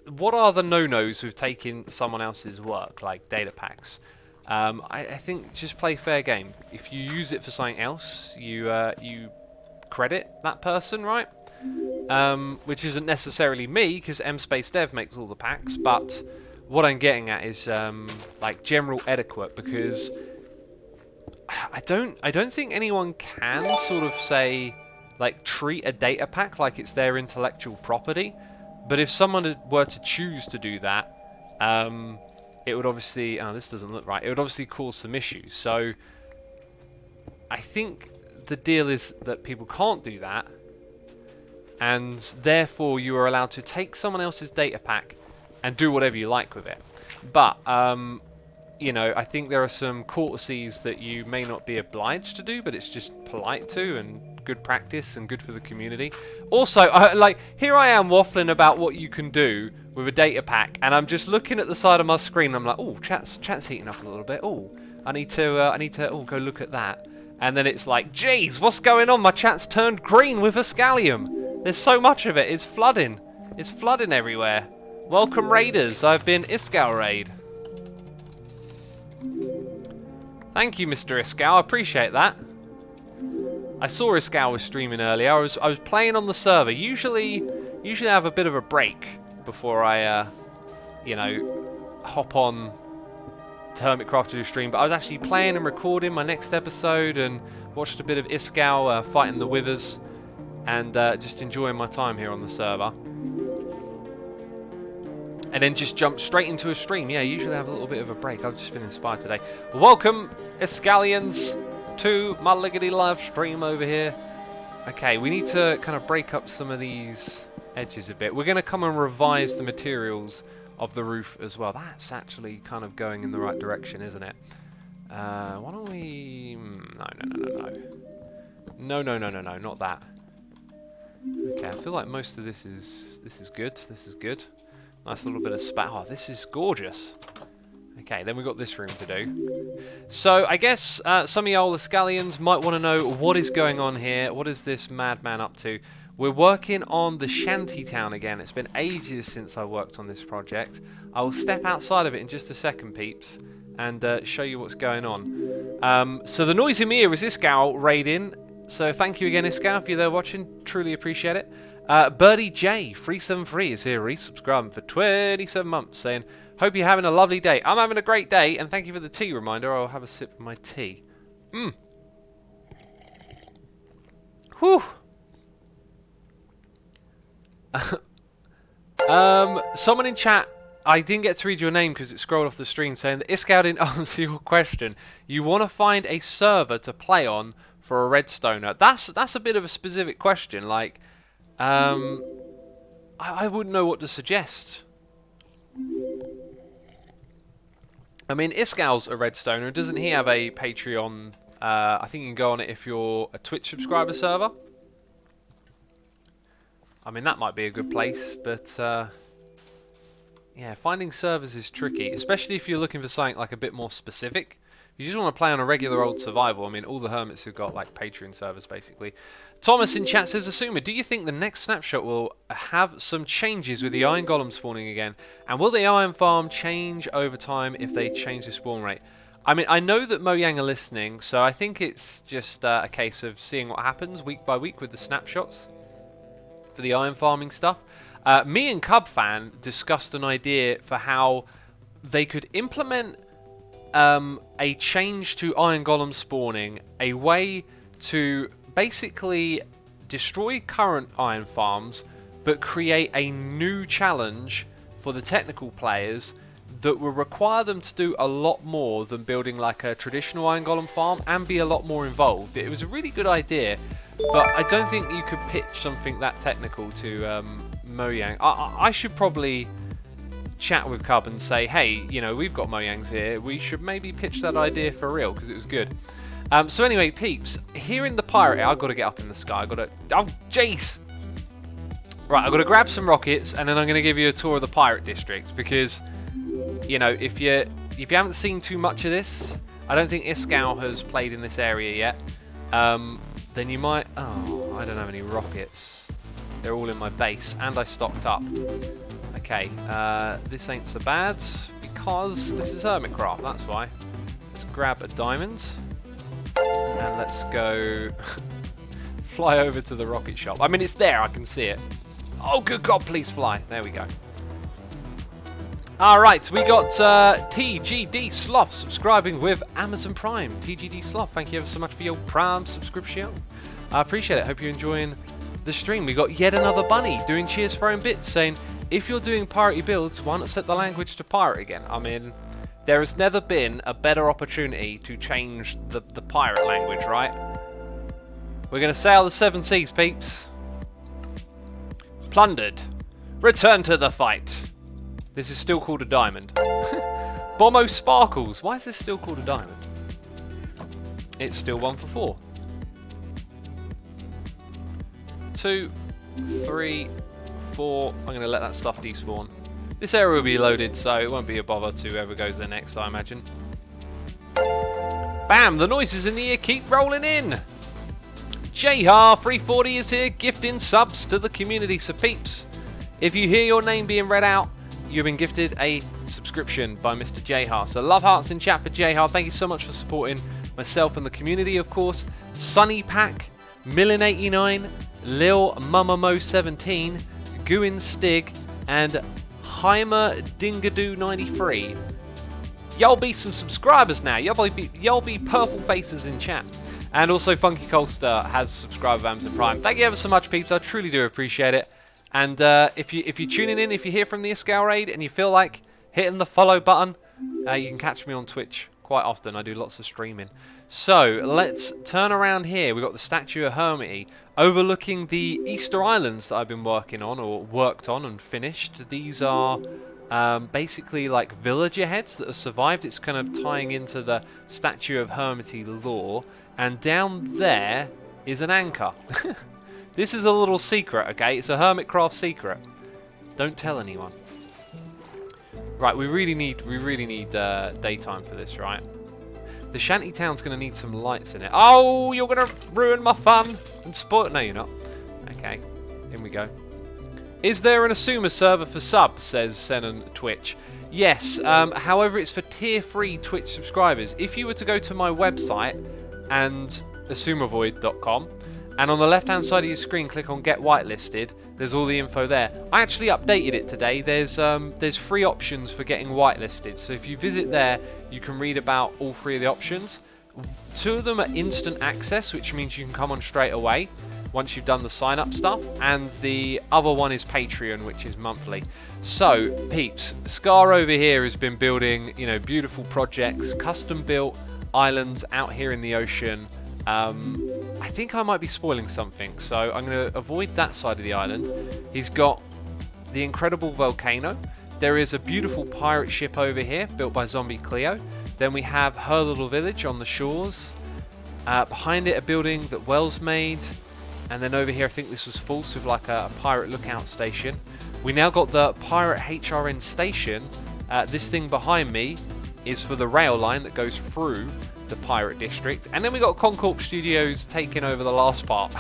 what are the no-nos with taking someone else's work, like data packs? I think just play fair game. If you use it for something else, you credit that person, right? Which isn't necessarily me, because MSpaceDev makes all the packs, but what I'm getting at is like general etiquette, because I don't think anyone can sort of say, like, treat a data pack like it's their intellectual property. But if someone were to choose to do that, it would obviously... Oh, this doesn't look right. It would obviously cause some issues. So I think the deal is that people can't do that, and therefore you are allowed to take someone else's data pack and do whatever you like with it. But, you know, I think there are some courtesies that you may not be obliged to do, but it's just polite to, and good practice and good for the community. Also, like, here I am waffling about what you can do with a data pack, and I'm just looking at the side of my screen. I'm like, oh, chat's heating up a little bit. Oh, I need to go look at that. And then it's like, geez, what's going on? My chat's turned green with a scallium. There's so much of it. It's flooding. It's flooding everywhere. Welcome, Raiders. I've been Iskal Raid. Thank you, Mr. Iskal. I appreciate that. I saw Iskal was streaming earlier. I was playing on the server. Usually I have a bit of a break before I, you know, hop on to Hermitcraft to do stream. But I was actually playing and recording my next episode and watched a bit of Iskal fighting the Withers, and just enjoying my time here on the server. And then just jump straight into a stream. Yeah, usually I have a little bit of a break. I've just been inspired today. Welcome, Iskalians, to my Liggity live stream over here. Okay, we need to kind of break up some of these edges a bit. We're going to come and revise the materials of the roof as well. That's actually kind of going in the right direction, isn't it? Why don't we... No, not that. Okay, I feel like most of this is good. This is good. Nice little bit of spat. Oh, this is gorgeous. Okay, then we've got this room to do. So, I guess some of y'all Scallions might want to know what is going on here. What is this madman up to? We're working on the Shanty town again. It's been ages since I worked on this project. I will step outside of it in just a second, peeps, and show you what's going on. So the noise in my ear is Iskal raiding. So thank you again, Iskal, if you're there watching. Truly appreciate it. Birdie J 373 is here, resubscribing for 27 months, saying, hope you're having a lovely day. I'm having a great day, and thank you for the tea reminder. I'll have a sip of my tea. Whew. Someone in chat, I didn't get to read your name because it scrolled off the screen, saying that Iskal didn't answer your question. You want to find a server to play on for a redstoner. That's a bit of a specific question. Like, I wouldn't know what to suggest. I mean, Iskal's a redstoner. Doesn't he have a Patreon? I think you can go on it if you're a Twitch subscriber server. I mean, that might be a good place, but yeah, finding servers is tricky, especially if you're looking for something like a bit more specific. You just want to play on a regular old survival. I mean, all the hermits have got like Patreon servers, basically. Thomas in chat says, Asuma, do you think the next snapshot will have some changes with the iron golem spawning again? And will the iron farm change over time if they change the spawn rate? I mean, I know that Mojang are listening, so I think it's just a case of seeing what happens week by week with the snapshots for the iron farming stuff. Me and Cubfan discussed an idea for how they could implement a change to Iron Golem spawning, a way to basically destroy current iron farms, but create a new challenge for the technical players that will require them to do a lot more than building like a traditional Iron Golem farm and be a lot more involved. It was a really good idea, but I don't think you could pitch something that technical to Mojang. I should probably chat with Cub and say, hey, you know, we've got Mojangs here. We should maybe pitch that idea for real because it was good. So anyway, peeps, here in the pirate, I've got to get up in the sky. I've got to... Oh, jeez! Right, I've got to grab some rockets, and then I'm going to give you a tour of the pirate district because, you know, if you haven't seen too much of this, I don't think Iskall has played in this area yet. Then you might... Oh, I don't have any rockets. They're all in my base, and I stocked up. Okay, this ain't so bad because this is Hermitcraft. That's why. Let's grab a diamond. And let's go fly over to the rocket shop. I mean, it's there. I can see it. Oh, good God, please fly. There we go. All right, we got TGD Sloth subscribing with Amazon Prime. TGD Sloth, thank you ever so much for your Prime subscription. I appreciate it. Hope you're enjoying the stream. We got yet another bunny doing cheers throwing bits saying, if you're doing piratey builds, why not set the language to pirate again? I mean... There has never been a better opportunity to change the pirate language, right? We're going to sail the 7 seas, peeps. Plundered. Return to the fight. This is still called a diamond. Bombo Sparkles. Why is this still called a diamond? It's still 1 for 4. 2, 3, 4. I'm going to let that stuff despawn. This area will be loaded, so it won't be a bother to whoever goes there next, I imagine. Bam! The noises in the ear keep rolling in! Jhar340 is here, gifting subs to the community. So peeps, if you hear your name being read out, you've been gifted a subscription by Mr. Jhar. So love hearts in chat for Jhar. Thank you so much for supporting myself and the community, of course. Sunny Pack, Millin89, Lil Mumamo17, Guin Stig, and Heimer Dingadoo 93. Y'all be some subscribers now. Y'all be purple faces in chat. And also Funky Colster has subscribed with Amazon Prime. Thank you ever so much, peeps. I truly do appreciate it. And if you're tuning in, if you hear from the Iskall raid and you feel like hitting the follow button, you can catch me on Twitch quite often. I do lots of streaming. So let's turn around here. We've got the statue of Hermity overlooking the Easter Islands that I've been working on, or worked on and finished. These are basically like villager heads that have survived. It's kind of tying into the statue of Hermity lore. And down there is an anchor. This is a little secret, okay? It's a Hermitcraft secret. Don't tell anyone. Right, we really need daytime for this, right? The shanty town's going to need some lights in it. Oh, you're going to ruin my fun and spoil... No, you're not. Okay, in we go. Is there an Asuma server for subs, says Senon Twitch. Yes, however, it's for tier 3 Twitch subscribers. If you were to go to my website and asumavoid.com, and on the left-hand side of your screen, click on Get Whitelisted. There's all the info there. I actually updated it today. There's 3 options for getting whitelisted. So if you visit there, you can read about all 3 of the options. 2 of them are instant access, which means you can come on straight away once you've done the sign-up stuff. And the other one is Patreon, which is monthly. So, peeps, Scar over here has been building, you know, beautiful projects, custom-built islands out here in the ocean. I think I might be spoiling something, so I'm going to avoid that side of the island. He's got the incredible volcano. There is a beautiful pirate ship over here, built by Zombie Cleo. Then we have her little village on the shores. Behind it, a building that Wells made. And then over here, I think this was false, with like a pirate lookout station. We now got the pirate HRN station. This thing behind me is for the rail line that goes through the pirate district. And then we got Concorp Studios taking over the last part.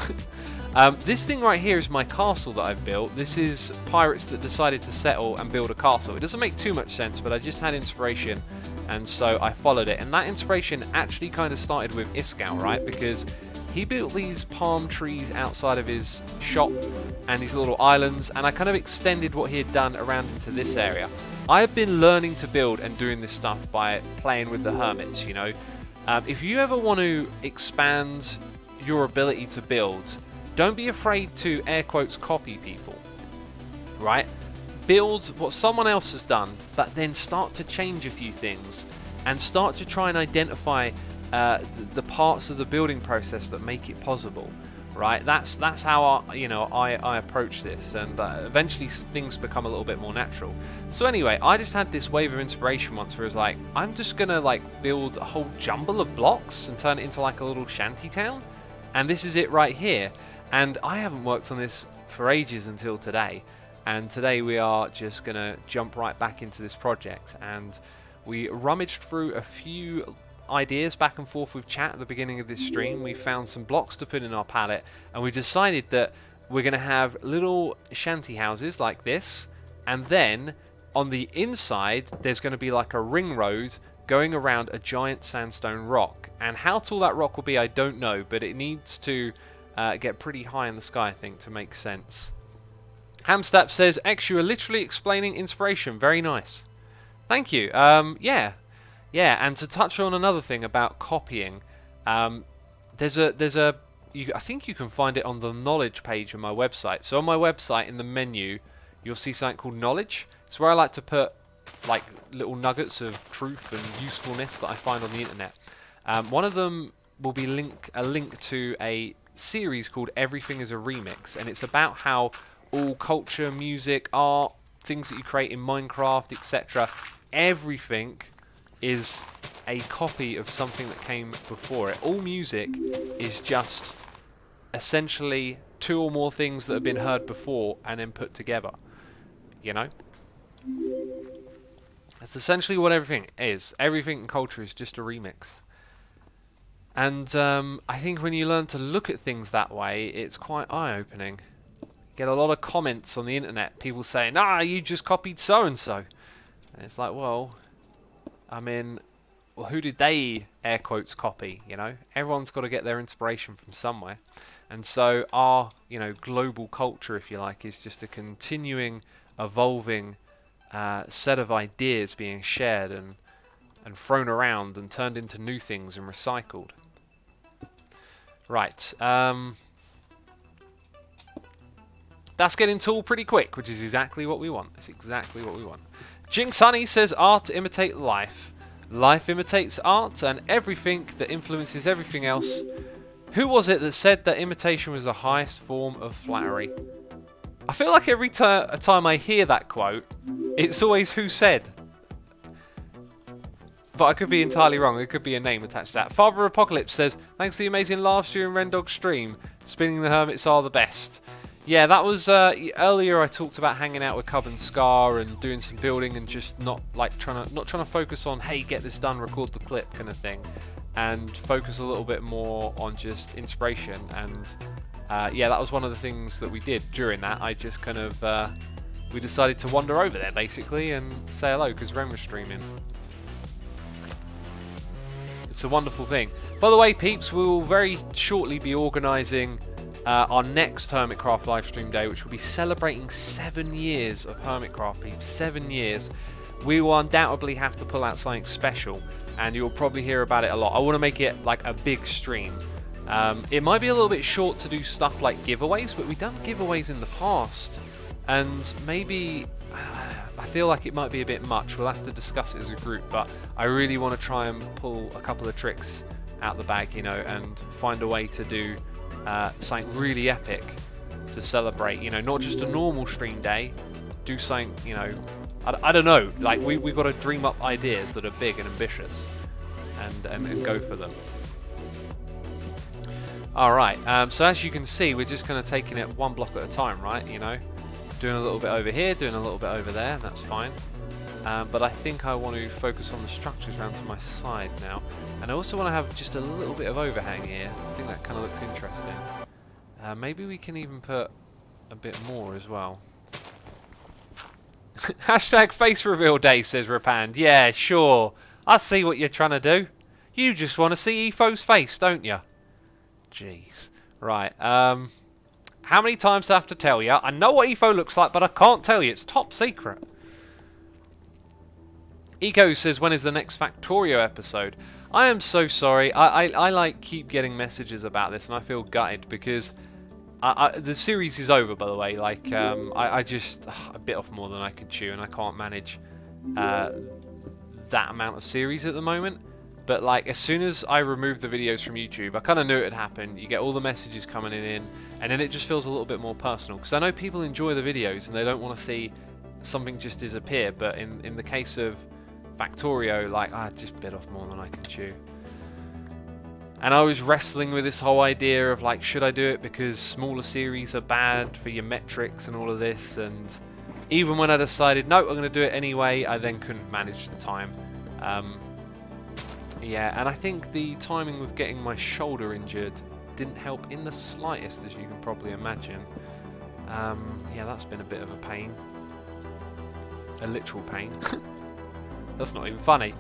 This thing right here is my castle that I've built. This is pirates that decided to settle and build a castle. It doesn't make too much sense, but I just had inspiration, and so I followed it. And that inspiration actually kind of started with Iskall, right? Because he built these palm trees outside of his shop and these little islands, and I kind of extended what he had done around into this area. I have been learning to build and doing this stuff by playing with the hermits, you know. If you ever want to expand your ability to build, don't be afraid to, air quotes, copy people, right? Build what someone else has done, but then start to change a few things and start to try and identify the parts of the building process that make it possible, right? That's how I approach this, and eventually things become a little bit more natural. So anyway, I just had this wave of inspiration once where I was like, I'm just gonna like build a whole jumble of blocks and turn it into like a little shanty town, and this is it right here. And I haven't worked on this for ages until today, and today we are just gonna jump right back into this project. And we rummaged through a few ideas back and forth with chat at the beginning of this stream. We found some blocks to put in our palette, and we decided that we're going to have little shanty houses like this, and then on the inside there's going to be like a ring road going around a giant sandstone rock. And how tall that rock will be, I don't know, but it needs to get pretty high in the sky, I think, to make sense. Hamstap says, X, you are literally explaining inspiration. Very nice. Thank you. Yeah, and to touch on another thing about copying, I think you can find it on the knowledge page of my website. So on my website, in the menu, you'll see something called knowledge. It's where I like to put like little nuggets of truth and usefulness that I find on the internet. One of them will be a link to a series called Everything is a Remix, and it's about how all culture, music, art, things that you create in Minecraft, etc., everything is a copy of something that came before it. All music is just essentially two or more things that have been heard before and then put together, you know? That's essentially what everything is. Everything in culture is just a remix. And I think when you learn to look at things that way, it's quite eye-opening. Get a lot of comments on the internet, people saying, "Ah, you just copied so-and-so." And it's like, well, I mean, well, who did they, air quotes, copy, you know? Everyone's got to get their inspiration from somewhere. And so our, you know, global culture, if you like, is just a continuing, evolving set of ideas being shared and thrown around and turned into new things and recycled. Right. That's getting tall pretty quick, which is exactly what we want. It's exactly what we want. Jinx Honey says, art imitate life. Life imitates art, and everything that influences everything else. Who was it that said that imitation was the highest form of flattery? I feel like every time I hear that quote, it's always who said. But I could be entirely wrong. There could be a name attached to that. Father Apocalypse says, thanks to the amazing live stream and Rendog stream, spinning the hermits are the best. Yeah, that was earlier. I talked about hanging out with Cub and Scar and doing some building and just not trying to focus on, hey, get this done, record the clip kind of thing, and focus a little bit more on just inspiration. And yeah, that was one of the things that we did during that. I just kind of we decided to wander over there basically and say hello because Ren was streaming. It's a wonderful thing. By the way, peeps, we will very shortly be organising our next Hermitcraft Livestream Day, which will be celebrating 7 years of Hermitcraft, peeps. 7 years. We will undoubtedly have to pull out something special, and you'll probably hear about it a lot. I want to make it like a big stream. It might be a little bit short to do stuff like giveaways, but we've done giveaways in the past, and maybe I feel like it might be a bit much. We'll have to discuss it as a group, but I really want to try and pull a couple of tricks out the bag, you know, and find a way to do something really epic to celebrate, you know, not just a normal stream day. Do something, you know, I don't know, like we've got to dream up ideas that are big and ambitious and go for them. Alright, so as you can see, we're just kind of taking it one block at a time, right, you know, doing a little bit over here, doing a little bit over there, and that's fine. But I think I want to focus on the structures around to my side now. And I also want to have just a little bit of overhang here. I think that kind of looks interesting. Maybe we can even put a bit more as well. Hashtag face reveal day, says Rapand. Yeah, sure. I see what you're trying to do. You just want to see Etho's face, don't you? jeez. Right. How many times do I have to tell you? I know what EFO looks like, but I can't tell you. It's top secret. Eco says, when is the next Factorio episode? I am so sorry. I like keep getting messages about this, and I feel gutted because the series is over, by the way. Like, I bit off more than I could chew, and I can't manage that amount of series at the moment. But like, as soon as I remove the videos from YouTube, I kind of knew it would happen. You get all the messages coming in, and then it just feels a little bit more personal. Because I know people enjoy the videos, and they don't want to see something just disappear. But in the case of Factorio, like, I just bit off more than I could chew. And I was wrestling with this whole idea of like, should I do it because smaller series are bad for your metrics and all of this. And even when I decided, no, I'm going to do it anyway, I then couldn't manage the time. Yeah, and I think the timing with getting my shoulder injured didn't help in the slightest, as you can probably imagine. Yeah, that's been a bit of a pain. A literal pain. That's not even funny.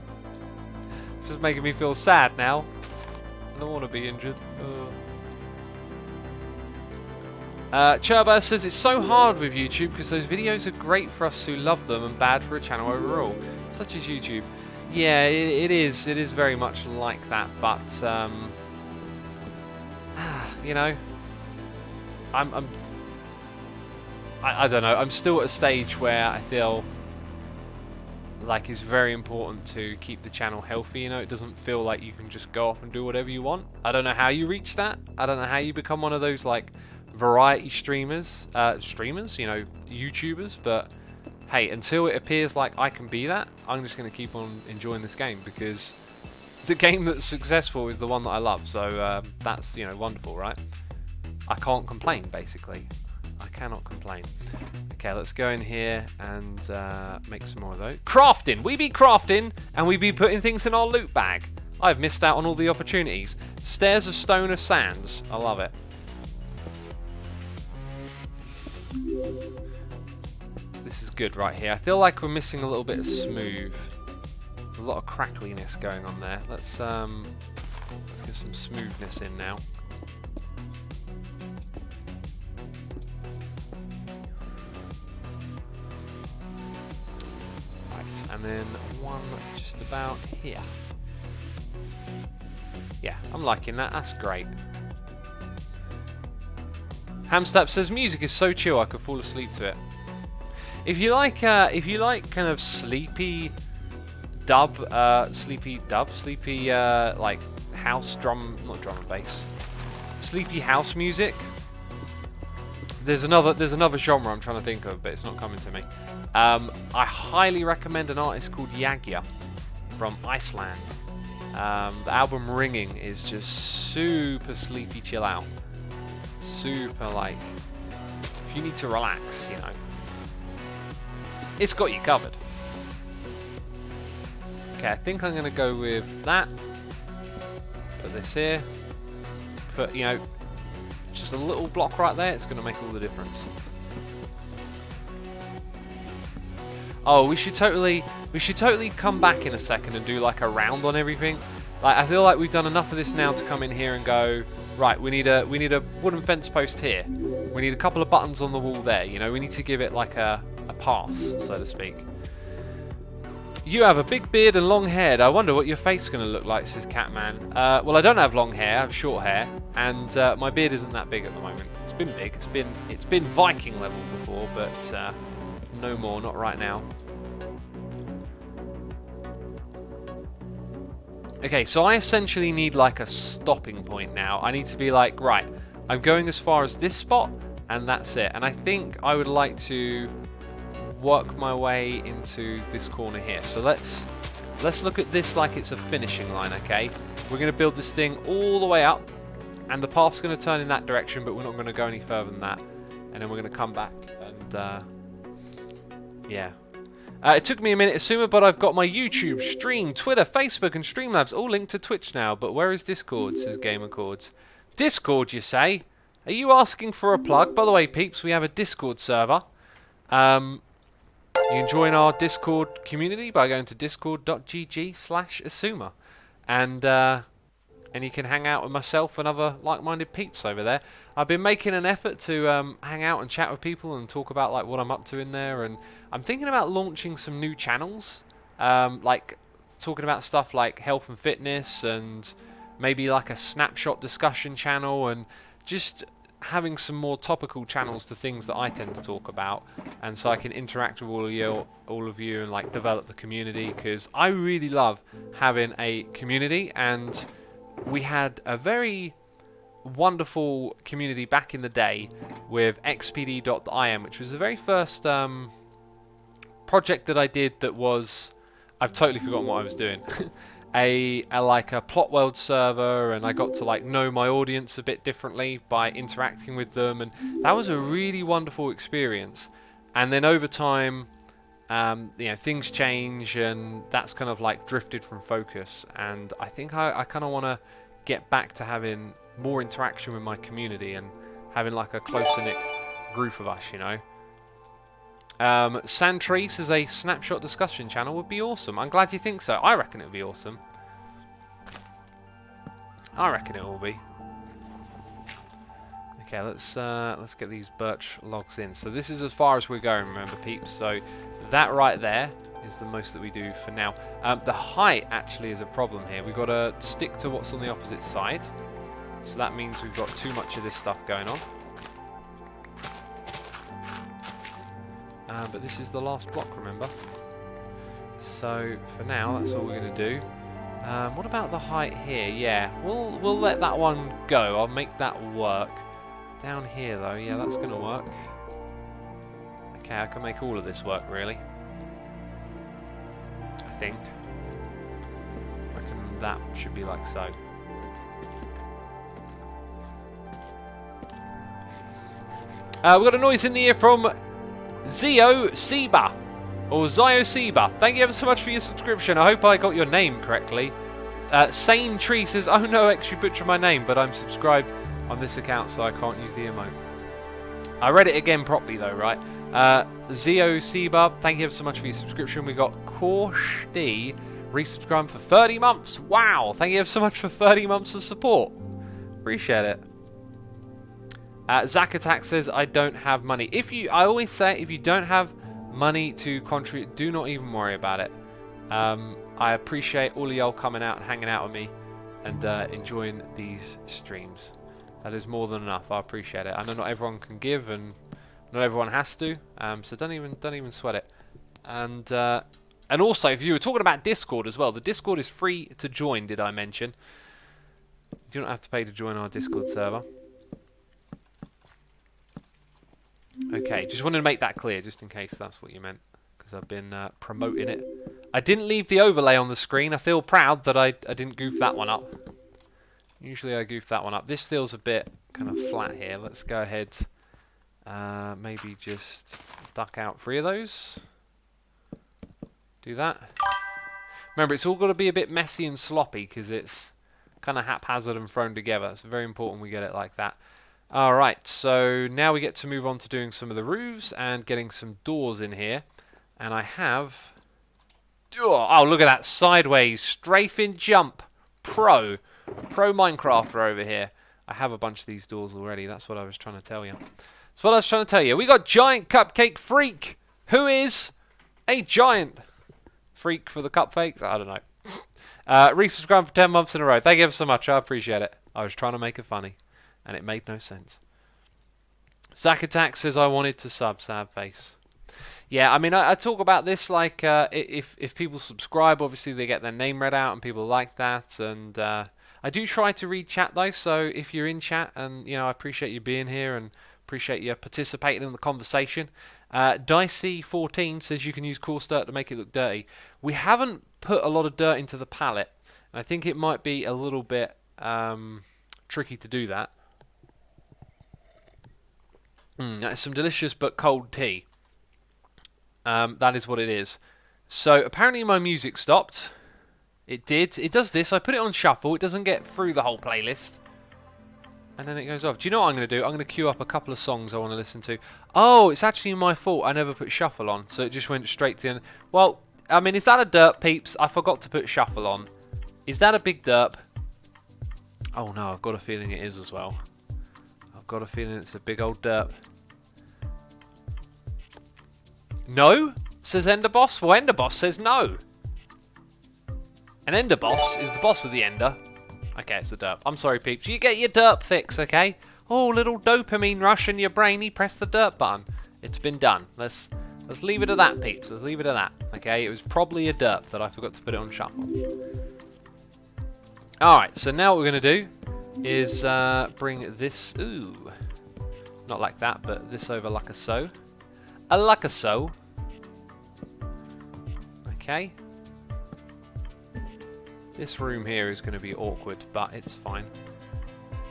It's just making me feel sad now. I don't want to be injured. Churba says it's so hard with YouTube because those videos are great for us who love them and bad for a channel overall, such as YouTube. Yeah, it is. It is very much like that, but you know, I don't know. I'm still at a stage where I feel like it's very important to keep the channel healthy. You know, it doesn't feel like you can just go off and do whatever you want. I don't know how you reach that. I don't know how you become one of those like variety streamers, you know, YouTubers, but hey, until it appears like I can be that, I'm just going to keep on enjoying this game because the game that's successful is the one that I love. So that's, you know, wonderful, right? I can't complain, basically. I cannot complain. Okay, let's go in here and make some more of those. Crafting! We be crafting and we be putting things in our loot bag. I've missed out on all the opportunities. Stairs of stone of sands. I love it. This is good right here. I feel like we're missing a little bit of smooth. A lot of crackliness going on there. Let's get some smoothness in now. Right, and then one just about here. Yeah, I'm liking that. That's great. Hamstap says music is so chill I could fall asleep to it. If you like kind of sleepy like house drum, not drum and bass, sleepy house music. There's another genre I'm trying to think of, but it's not coming to me. I highly recommend an artist called Yagya from Iceland. The album Ringing is just super sleepy, chill out, super like if you need to relax, you know. It's got you covered. Okay, I think I'm going to go with that. Put this here. Put, you know, just a little block right there. It's going to make all the difference. Oh, we should totally come back in a second and do like a round on everything. Like, I feel like we've done enough of this now to come in here and go, right, we need a wooden fence post here. We need a couple of buttons on the wall there. You know, we need to give it like a pass, so to speak. You have a big beard and long hair. I wonder what your face is going to look like, says Catman. Well, I don't have long hair. I have short hair, and my beard isn't that big at the moment. It's been big. It's been Viking level before, but no more. Not right now. Okay, so I essentially need like a stopping point now. I need to be like, right, I'm going as far as this spot, and that's it. And I think I would like to work my way into this corner here. So let's look at this like it's a finishing line, okay? We're going to build this thing all the way up, and the path's going to turn in that direction, but we're not going to go any further than that. And then we're going to come back and, yeah. It took me a minute, Asuma, but I've got my YouTube, stream, Twitter, Facebook, and Streamlabs all linked to Twitch now. But where is Discord, says GamerCords. Discord, you say? Are you asking for a plug? By the way, peeps, we have a Discord server. You can join our Discord community by going to discord.gg/Asuma. And and you can hang out with myself and other like-minded peeps over there. I've been making an effort to hang out and chat with people and talk about like what I'm up to in there, and I'm thinking about launching some new channels, like talking about stuff like health and fitness, and maybe like a snapshot discussion channel, and just having some more topical channels to things that I tend to talk about, and so I can interact with all of you and like develop the community, because I really love having a community, and we had a very wonderful community back in the day with xpd.im, which was the very first project that I did that was, I've totally forgotten what I was doing. like a plot world server, and I got to like know my audience a bit differently by interacting with them, and that was a really wonderful experience. And then over time, you know, things change, and that's kind of like drifted from focus, and I think I kind of want to get back to having more interaction with my community and having like a closer-knit group of us, you know. Sandtrace as a snapshot discussion channel would be awesome. I'm glad you think so. I reckon it would be awesome. I reckon it will be. Okay, let's get these birch logs in. So this is as far as we're going, remember, peeps. So that right there is the most that we do for now. The height actually is a problem here. We've got to stick to what's on the opposite side. So that means we've got too much of this stuff going on. But this is the last block, remember. So for now, that's all we're going to do. What about the height here? Yeah, we'll let that one go. I'll make that work. Down here, though, yeah, that's going to work. Okay, I can make all of this work, really. I think. I reckon that should be like so. We've got a noise in the ear from Zio Seba, or Zio Seba. Thank you ever so much for your subscription. I hope I got your name correctly. Sane Tree says, oh no, actually butchered my name, but I'm subscribed on this account, so I can't use the emote. I read it again properly though, right? Zio Seba, thank you ever so much for your subscription. We got Korshdi resubscribed for 30 months. Wow, thank you ever so much for 30 months of support. Appreciate it. Zack Attack says, I don't have money. I always say, if you don't have money to contribute, do not even worry about it. I appreciate all of y'all coming out and hanging out with me and enjoying these streams. That is more than enough. I appreciate it. I know not everyone can give, and not everyone has to. So don't even sweat it. And also, if you were talking about Discord as well, the Discord is free to join. Did I mention? You do not have to pay to join our Discord server. Okay, just wanted to make that clear, just in case that's what you meant, because I've been promoting it. I didn't leave the overlay on the screen. I feel proud that I didn't goof that one up. Usually I goof that one up. This feels a bit kind of flat here. Let's go ahead, maybe just duck out 3 of those. Do that. Remember, it's all got to be a bit messy and sloppy, because it's kind of haphazard and thrown together. It's very important we get it like that. Alright, so now we get to move on to doing some of the roofs and getting some doors in here. And I have... Oh, look at that. Sideways. Strafing jump. Pro Minecrafter over here. I have a bunch of these doors already. That's what I was trying to tell you. That's what I was trying to tell you. We got Giant Cupcake Freak, who is a giant freak for the cupcakes. I don't know. Resubscribe for 10 months in a row. Thank you ever so much. I appreciate it. I was trying to make it funny, and it made no sense. Zack Attack says, I wanted to sub, sad face. Yeah, I mean, I talk about this like if people subscribe, obviously they get their name read out, and people like that. And I do try to read chat though, so if you're in chat, and you know, I appreciate you being here and appreciate you participating in the conversation. Dicey14 says you can use coarse dirt to make it look dirty. We haven't put a lot of dirt into the palette, and I think it might be a little bit tricky to do that. That's some delicious but cold tea. That is what it is. So apparently my music stopped. It did. It does this. I put it on shuffle. It doesn't get through the whole playlist. And then it goes off. Do you know what I'm going to do? I'm going to queue up a couple of songs I want to listen to. Oh, it's actually my fault. I never put shuffle on. So it just went straight to the end. Well, I mean, is that a derp, peeps? I forgot to put shuffle on. Is that a big derp? Oh no, I've got a feeling it is as well. I've got a feeling it's a big old derp. No? Says Ender Boss? Well, Ender Boss says no. And Ender Boss is the boss of the Ender. Okay, it's a derp. I'm sorry, peeps. You get your derp fix, okay? Oh, little dopamine rush in your brain. He pressed the derp button. It's been done. Let's leave it at that, peeps. Let's leave it at that. Okay, it was probably a derp that I forgot to put it on shuffle. Alright, so now what we're going to do is bring this... Ooh. Not like that, but this over like a so. A like a so. Okay. This room here is going to be awkward, but it's fine.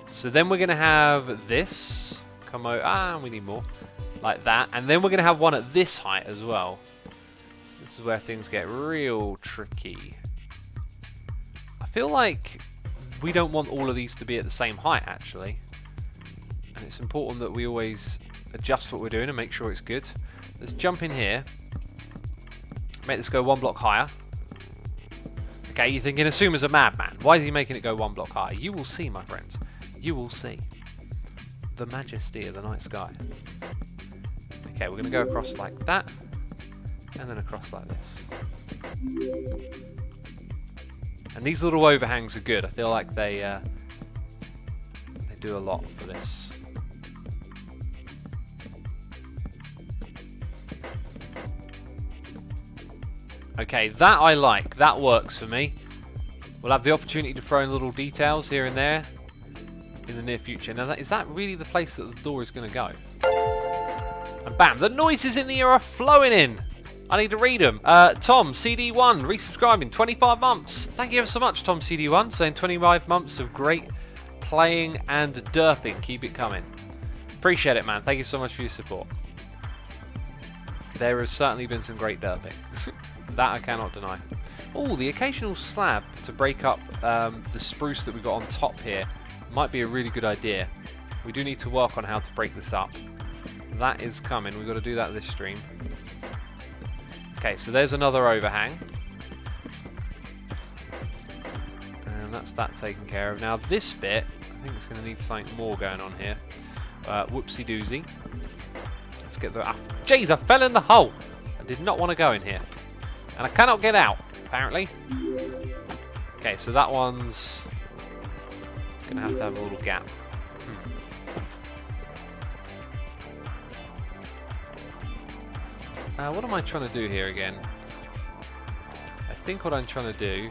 So then we're going to have this come out. Ah, we need more. Like that. And then we're going to have one at this height as well. This is where things get real tricky. I feel like we don't want all of these to be at the same height, actually. And it's important that we always adjust what we're doing and make sure it's good. Let's jump in here. Make this go 1 block higher. Okay, you're thinking Asuma's a madman. Why is he making it go 1 block higher? You will see, my friends. You will see. The majesty of the night sky. Okay, we're going to go across like that. And then across like this. And these little overhangs are good. I feel like they do a lot for this. Okay, that I like. That works for me. We'll have the opportunity to throw in little details here and there in the near future. Now, is that really the place that the door is going to go? And bam, the noises in the air are flowing in. I need to read them. Tom, CD1, resubscribing, 25 months. Thank you ever so much, Tom CD1, saying 25 months of great playing and derping. Keep it coming. Appreciate it, man. Thank you so much for your support. There has certainly been some great derping. That I cannot deny. Oh, the occasional slab to break up the spruce that we got on top here might be a really good idea. We do need to work on how to break this up. That is coming. We've got to do that this stream. Okay, so there's another overhang. And that's that taken care of. Now this bit, I think it's going to need something more going on here. Whoopsie doozy. Let's get the... Jeez, I fell in the hole! I did not want to go in here. And I cannot get out, apparently. Okay, so that one's going to have a little gap. What am I trying to do here again? I think what I'm trying to do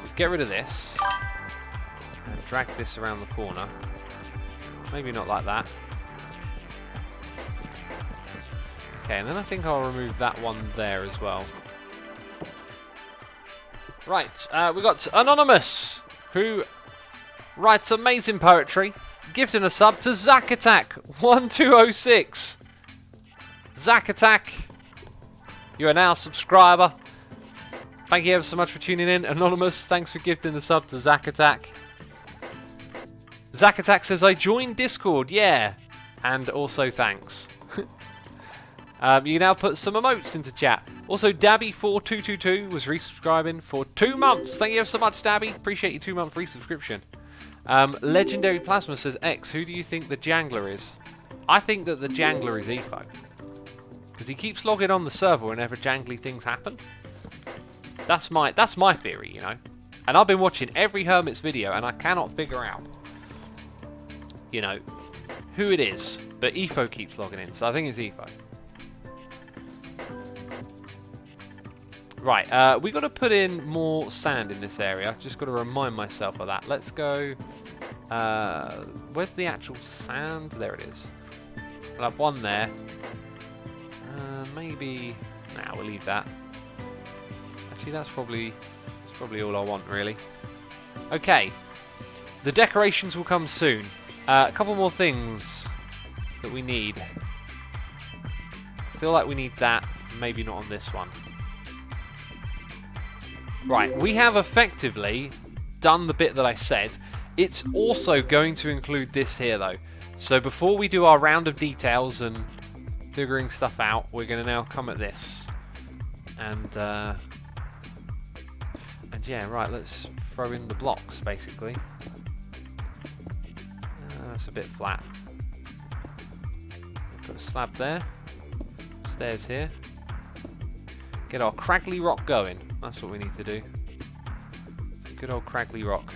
is get rid of this and drag this around the corner. Maybe not like that. Okay, and then I think I'll remove that one there as well. Right, we got Anonymous, who writes amazing poetry, gifting a sub to Zack Attack 1206. Zack Attack, you are now a subscriber. Thank you ever so much for tuning in. Anonymous, thanks for gifting the sub to Zack Attack. Zack Attack says, I joined Discord, yeah. And also thanks. You now put some emotes into chat. Also, Dabby4222 was resubscribing for 2 months. Thank you ever so much, Dabby. Appreciate your 2-month resubscription. Legendary Plasma says, X, who do you think the jangler is? I think that the jangler is Efo. Because he keeps logging on the server whenever jangly things happen. That's my theory, you know. And I've been watching every Hermit's video and I cannot figure out, you know, who it is. But Efo keeps logging in, so I think it's Efo. Right, we got to put in more sand in this area. Just got to remind myself of that. Let's go. Where's the actual sand? There it is. We'll have one there. Maybe. Nah, we'll leave that. Actually, that's probably all I want, really. Okay, the decorations will come soon. A couple more things that we need. I feel like we need that. Maybe not on this one. Right, we have effectively done the bit that I said. It's also going to include this here, though. So before we do our round of details and figuring stuff out, we're going to now come at this. And yeah, right, let's throw in the blocks, basically. That's a bit flat. Put a slab there. Stairs here. Get our craggly rock going. That's what we need to do. Good old craggly rock.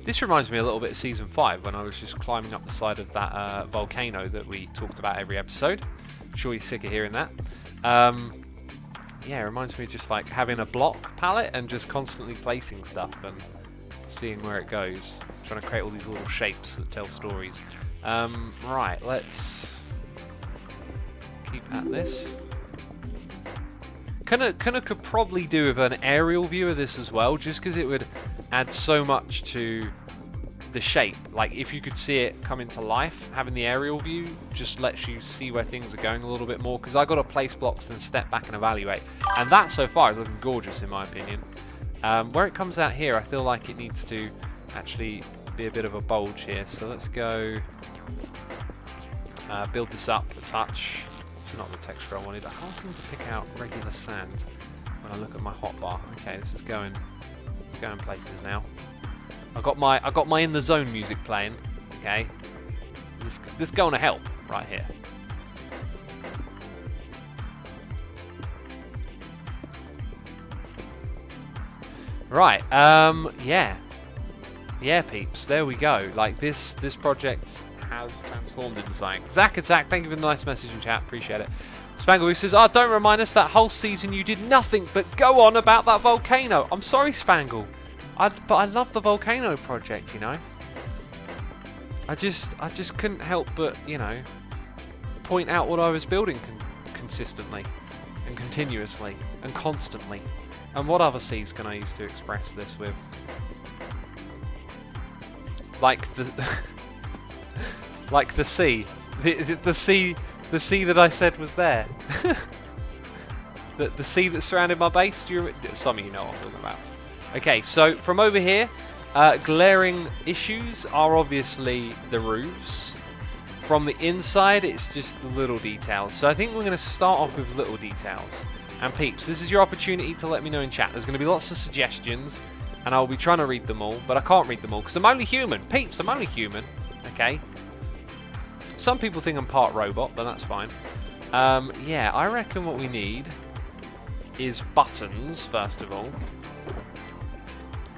This reminds me a little bit of Season 5 when I was just climbing up the side of that volcano that we talked about every episode. I'm sure you're sick of hearing that. Yeah, it reminds me of just like having a block palette and just constantly placing stuff and seeing where it goes. Trying to create all these little shapes that tell stories. Right, let's keep at this. Could probably do with an aerial view of this as well, just because it would add so much to the shape. Like if you could see it come into life, having the aerial view just lets you see where things are going a little bit more, because I got to place blocks then step back and evaluate, and that so far is looking gorgeous in my opinion. Where it comes out here, I feel like it needs to actually be a bit of a bulge here, so let's go build this up a touch. It's not the texture I wanted. I can't seem to pick out regular sand when I look at my hotbar. Okay, this is going, it's going places now. I got my in the zone music playing. Okay, this going to help right here. Right, yeah, peeps. There we go. Like this project has transformed into something. Zach Attack, thank you for the nice message in chat. Appreciate it. Spangle says, "Oh, don't remind us that whole season you did nothing but go on about that volcano." I'm sorry, Spangle. But I love the volcano project, you know. I just couldn't help but, you know, point out what I was building consistently and continuously and constantly. And what other C's can I use to express this with? Like the like the sea, the sea that I said was there. the sea that surrounded my base. Do you remember? Some of you know what I'm talking about. Okay, so from over here, glaring issues are obviously the roofs. From the inside, it's just the little details. So I think we're going to start off with little details. And peeps, this is your opportunity to let me know in chat. There's going to be lots of suggestions, and I'll be trying to read them all, but I can't read them all because I'm only human. Peeps, I'm only human. Okay. Some people think I'm part robot, but that's fine. Yeah, I reckon what we need is buttons, first of all.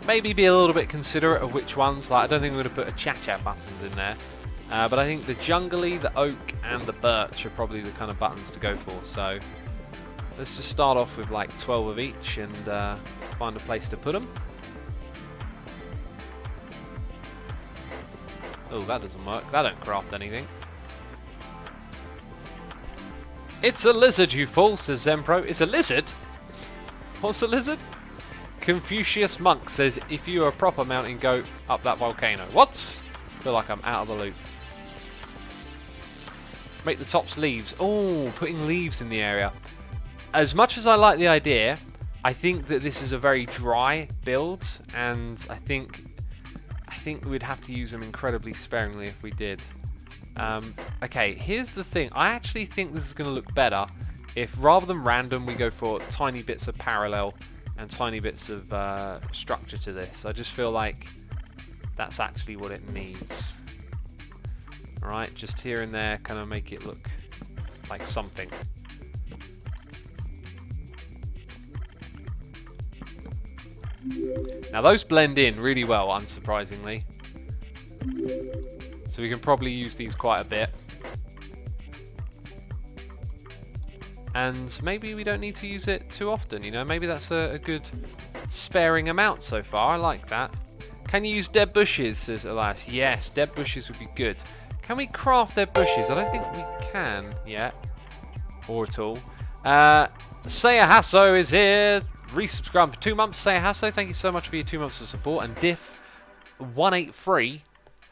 Maybe be a little bit considerate of which ones. Like, I don't think we're going to put a cha-cha buttons in there. But I think the jungly, the oak, and the birch are probably the kind of buttons to go for. So let's just start off with like 12 of each and find a place to put them. Oh, that doesn't work. That don't craft anything. It's a lizard, you fool, says Zempro. It's a lizard? What's a lizard? Confucius Monk says, if you are a proper mountain, go up that volcano. What? I feel like I'm out of the loop. Make the tops leaves. Oh, putting leaves in the area. As much as I like the idea, I think that this is a very dry build, and I think we'd have to use them incredibly sparingly if we did. Okay, here's the thing. I actually think this is going to look better if, rather than random, we go for tiny bits of parallel and tiny bits of structure to this. I just feel like that's actually what it needs. Alright, just here and there, kind of make it look like something. Now those blend in really well, unsurprisingly. So we can probably use these quite a bit. And maybe we don't need to use it too often, you know, maybe that's a good sparing amount so far. I like that. Can you use dead bushes, says Elias. Yes, dead bushes would be good. Can we craft dead bushes? I don't think we can yet. Or at all. Saya Hasso is here. Resubscribe for 2 months. Saya Hasso, thank you so much for your 2 months of support. And Diff183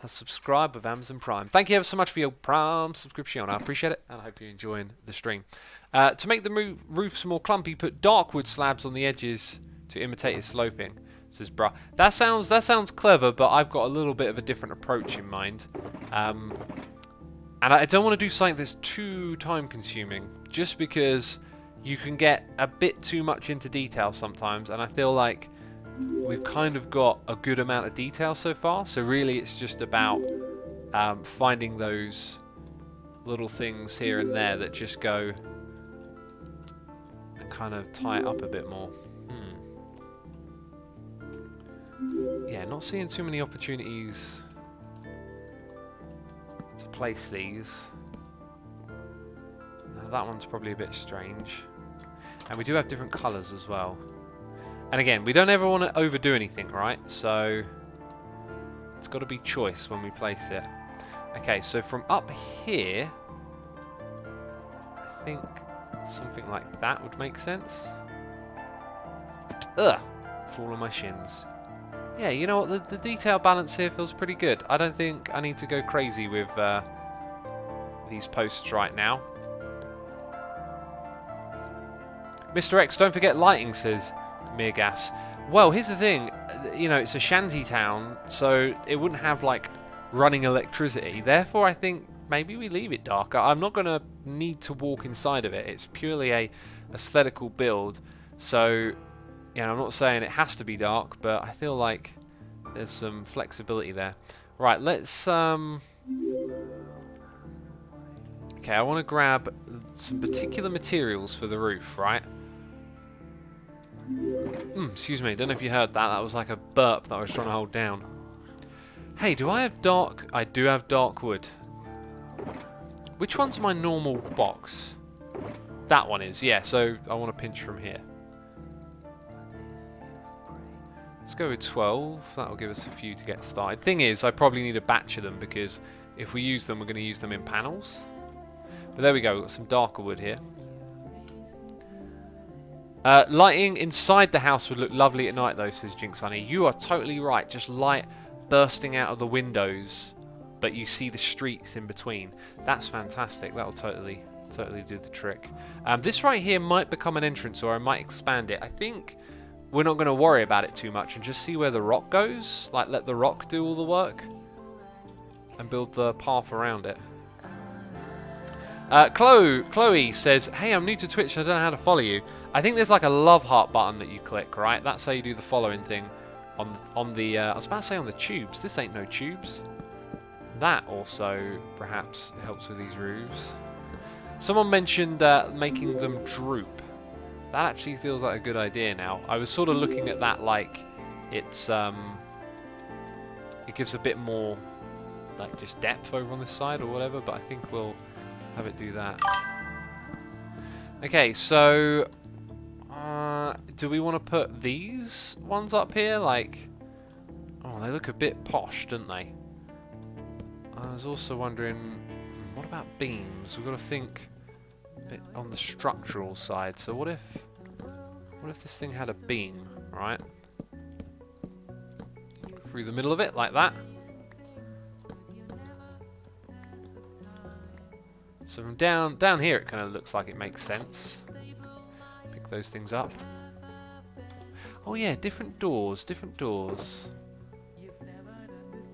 has subscribed with Amazon Prime. Thank you ever so much for your Prime subscription. I appreciate it, and I hope you're enjoying the stream. To make the roofs more clumpy, put dark wood slabs on the edges to imitate its sloping, says bruh. That sounds clever, but I've got a little bit of a different approach in mind. And I don't want to do something that's too time consuming, just because you can get a bit too much into detail sometimes, and I feel like we've kind of got a good amount of detail so far. So really it's just about finding those little things here and there that just go and kind of tie it up a bit more. Yeah, not seeing too many opportunities to place these. Now that one's probably a bit strange. And we do have different colours as well. And again, we don't ever want to overdo anything, right? So it's got to be choice when we place it. Okay, so from up here, I think something like that would make sense. Ugh! Fall on my shins. Yeah, you know what? The detail balance here feels pretty good. I don't think I need to go crazy with these posts right now. Mr. X, don't forget lighting, says Meergas. Well, here's the thing. You know, it's a shanty town, so it wouldn't have, like, running electricity. Therefore, I think maybe we leave it darker. I'm not going to need to walk inside of it. It's purely a aesthetical build. So, you know, I'm not saying it has to be dark, but I feel like there's some flexibility there. Right, let's... Okay, I want to grab some particular materials for the roof, right? Excuse me, don't know if you heard that. That was like a burp that I was trying to hold down. Hey, do I have dark... I do have dark wood. Which one's my normal box? That one is, yeah, so I want to pinch from here. Let's go with 12. That'll give us a few to get started. Thing is, I probably need a batch of them because if we use them, we're going to use them in panels. But there we go, we've got some darker wood here. Lighting inside the house would look lovely at night though, says Jinx Honey. You are totally right, just light bursting out of the windows, but you see the streets in between. That's fantastic, that'll totally do the trick. This right here might become an entrance, or I might expand it. I think we're not going to worry about it too much and just see where the rock goes. Like, let the rock do all the work and build the path around it. Chloe says, hey, I'm new to Twitch, I don't know how to follow you. I think there's like a love heart button that you click, right? That's how you do the following thing on the, I was about to say on the tubes. This ain't no tubes. That also perhaps helps with these roofs. Someone mentioned making them droop. That actually feels like a good idea now. I was sort of looking at that like it's, it gives a bit more like just depth over on this side or whatever, but I think we'll have it do that. Okay, so do we want to put these ones up here? Like, oh, they look a bit posh, don't they? I was also wondering, what about beams? We've got to think a bit on the structural side. So what if this thing had a beam, right? Through the middle of it, like that. So from down here, it kind of looks like it makes sense. Pick those things up. Oh yeah, different doors, different doors.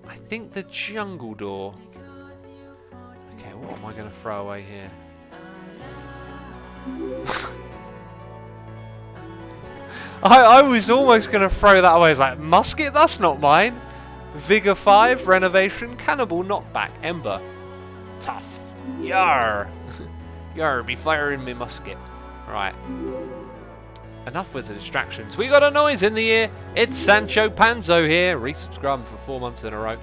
I think the jungle door. Okay, what am I going to throw away here? I was almost going to throw that away. I was like, musket? That's not mine. Vigor 5, renovation, cannibal, knockback, ember. Tough. Yar! Yar, be firing me musket. Right. Enough with the distractions. We got a noise in the ear. It's Sancho Panzo here, resubscribing for 4 months in a row,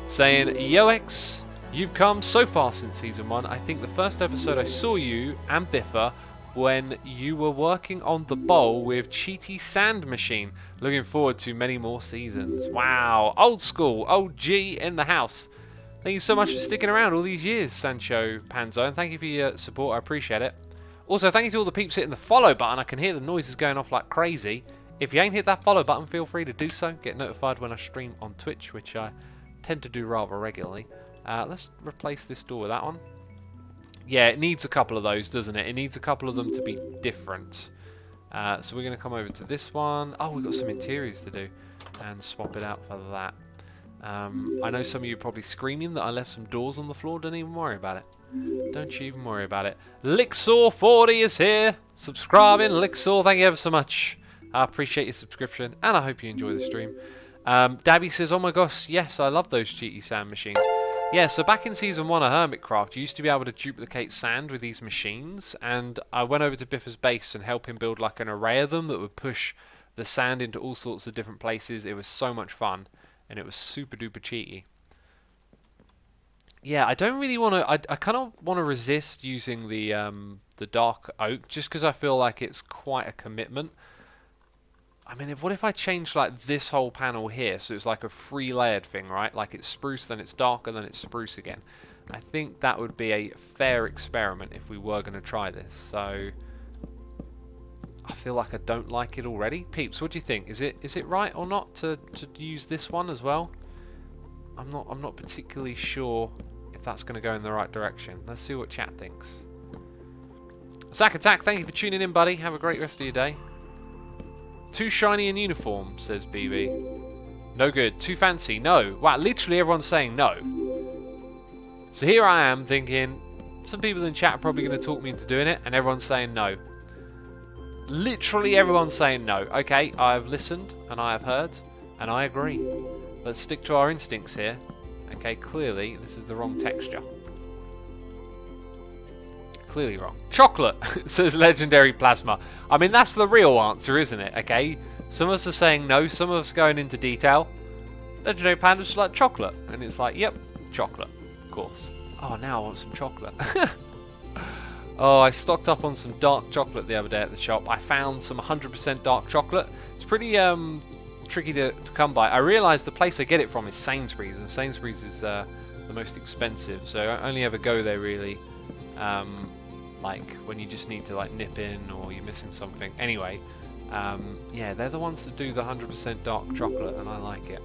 saying, Yo X, you've come so far since Season 1. I think the first episode I saw you and Biffa when you were working on the bowl with Cheaty Sand Machine. Looking forward to many more seasons. Wow. Old school. OG in the house. Thank you so much for sticking around all these years, Sancho Panzo, and thank you for your support. I appreciate it. Also, thank you to all the peeps hitting the follow button. I can hear the noises going off like crazy. If you ain't hit that follow button, feel free to do so. Get notified when I stream on Twitch, which I tend to do rather regularly. Let's replace this door with that one. Yeah, it needs a couple of those, doesn't it? It needs a couple of them to be different. So we're going to come over to this one. Oh, we've got some interiors to do. And swap it out for that. I know some of you are probably screaming that I left some doors on the floor. Don't even worry about it. Don't you even worry about it. Lixor40 is here. Subscribing, Lixor. Thank you ever so much. I appreciate your subscription, and I hope you enjoy the stream. Dabby says, oh my gosh, yes, I love those cheaty sand machines. Yeah, so back in Season 1 of Hermitcraft, you used to be able to duplicate sand with these machines, and I went over to Biffa's base and helped him build like an array of them that would push the sand into all sorts of different places. It was so much fun, and it was super duper cheaty. Yeah, I don't really want to. I kind of want to resist using the dark oak just because I feel like it's quite a commitment. I mean, what if I change like this whole panel here, so it's like a 3-layered thing, right? Like it's spruce, then it's dark, and then it's spruce again. I think that would be a fair experiment if we were going to try this. So I feel like I don't like it already. Peeps, what do you think? Is it right or not to use this one as well? I'm not particularly sure if that's going to go in the right direction. Let's see what chat thinks. Zack Attack, thank you for tuning in, buddy. Have a great rest of your day. Too shiny in uniform, says BB. No good. Too fancy. No. Wow, literally everyone's saying no. So here I am thinking, some people in chat are probably going to talk me into doing it, and everyone's saying no. Literally everyone's saying no. Okay, I have listened, and I have heard, and I agree. Let's stick to our instincts here. Okay, clearly this is the wrong texture. Clearly wrong. Chocolate, says Legendary Plasma. I mean, that's the real answer, isn't it? Okay, some of us are saying no, some of us are going into detail. Legendary Panda's like chocolate, and it's like, yep, chocolate, of course. Oh, now I want some chocolate. Oh, I stocked up on some dark chocolate the other day at the shop. I found some 100% dark chocolate. It's pretty tricky to come by. I realised the place I get it from is Sainsbury's, and Sainsbury's is the most expensive, so I only ever go there really like when you just need to like nip in or you're missing something. Anyway, yeah, they're the ones that do the 100% dark chocolate, and I like it.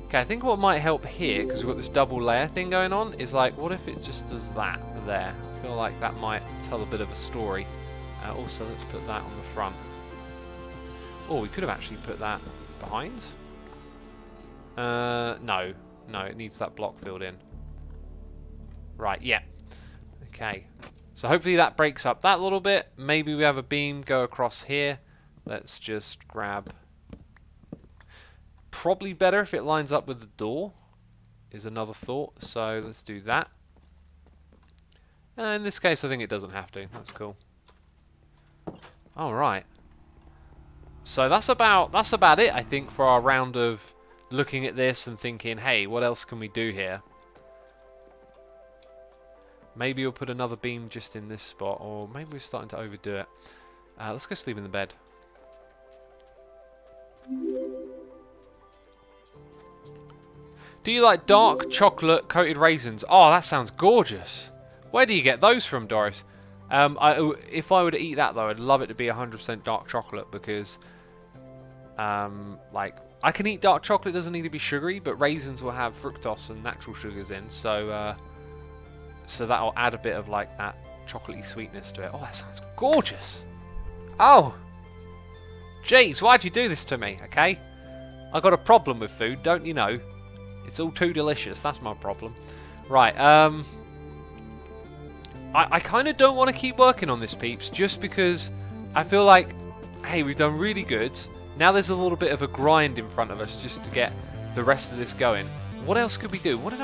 Okay, I think what might help here, because we've got this double layer thing going on, is like, what if it just does that there? I feel like that might tell a bit of a story. Also, let's put that on the front. Oh, we could have actually put that behind. No, it needs that block filled in. Right, yeah. Okay, so hopefully that breaks up that little bit. Maybe we have a beam go across here. Let's just grab... Probably better if it lines up with the door, is another thought. So let's do that. In this case, I think it doesn't have to. That's cool. All right. So that's about it, I think, for our round of looking at this and thinking, hey, what else can we do here? Maybe we'll put another beam just in this spot, or maybe we're starting to overdo it. Let's go sleep in the bed. Do you like dark chocolate coated raisins? Oh, that sounds gorgeous. Where do you get those from, Doris? If I were to eat that, though, I'd love it to be 100% dark chocolate, because like, I can eat dark chocolate, it doesn't need to be sugary, but raisins will have fructose and natural sugars in, so so that'll add a bit of like that chocolatey sweetness to it. Oh, that sounds gorgeous. Oh, jeez, why'd you do this to me? Okay, I got a problem with food, don't you know? It's all too delicious. That's my problem. Right. I kind of don't want to keep working on this, peeps, just because I feel like, hey, we've done really good. Now there's a little bit of a grind in front of us just to get the rest of this going. What else could we do? What did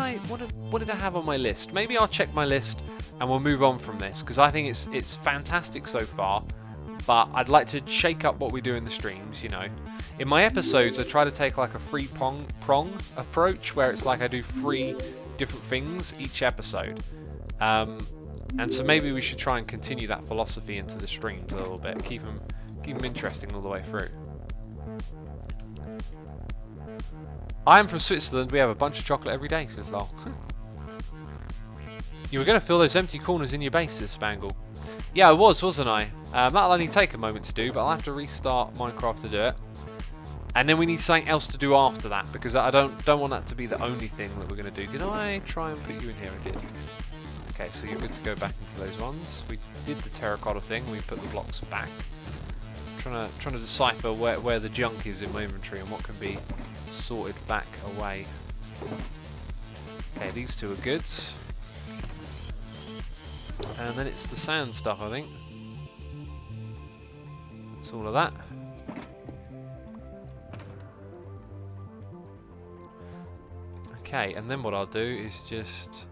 I have on my list? Maybe I'll check my list and we'll move on from this, because I think it's fantastic so far. But I'd like to shake up what we do in the streams, you know. In my episodes, I try to take like a prong approach, where it's like I do 3 different things each episode. And so maybe we should try and continue that philosophy into the streams a little bit. Keep them interesting all the way through. I am from Switzerland. We have a bunch of chocolate every day, says Lol. You were going to fill those empty corners in your base, says Spangle. Yeah, I wasn't I? That'll only take a moment to do, but I'll have to restart Minecraft to do it. And then we need something else to do after that, because I don't want that to be the only thing that we're going to do. Did I try and put you in here? I did. Okay, so you're good to go back into those ones. We did the terracotta thing. We put the blocks back. Trying to decipher where the junk is in my inventory and what can be sorted back away. Okay, these two are good. And then it's the sand stuff, I think. That's all of that. Okay, and then what I'll do is just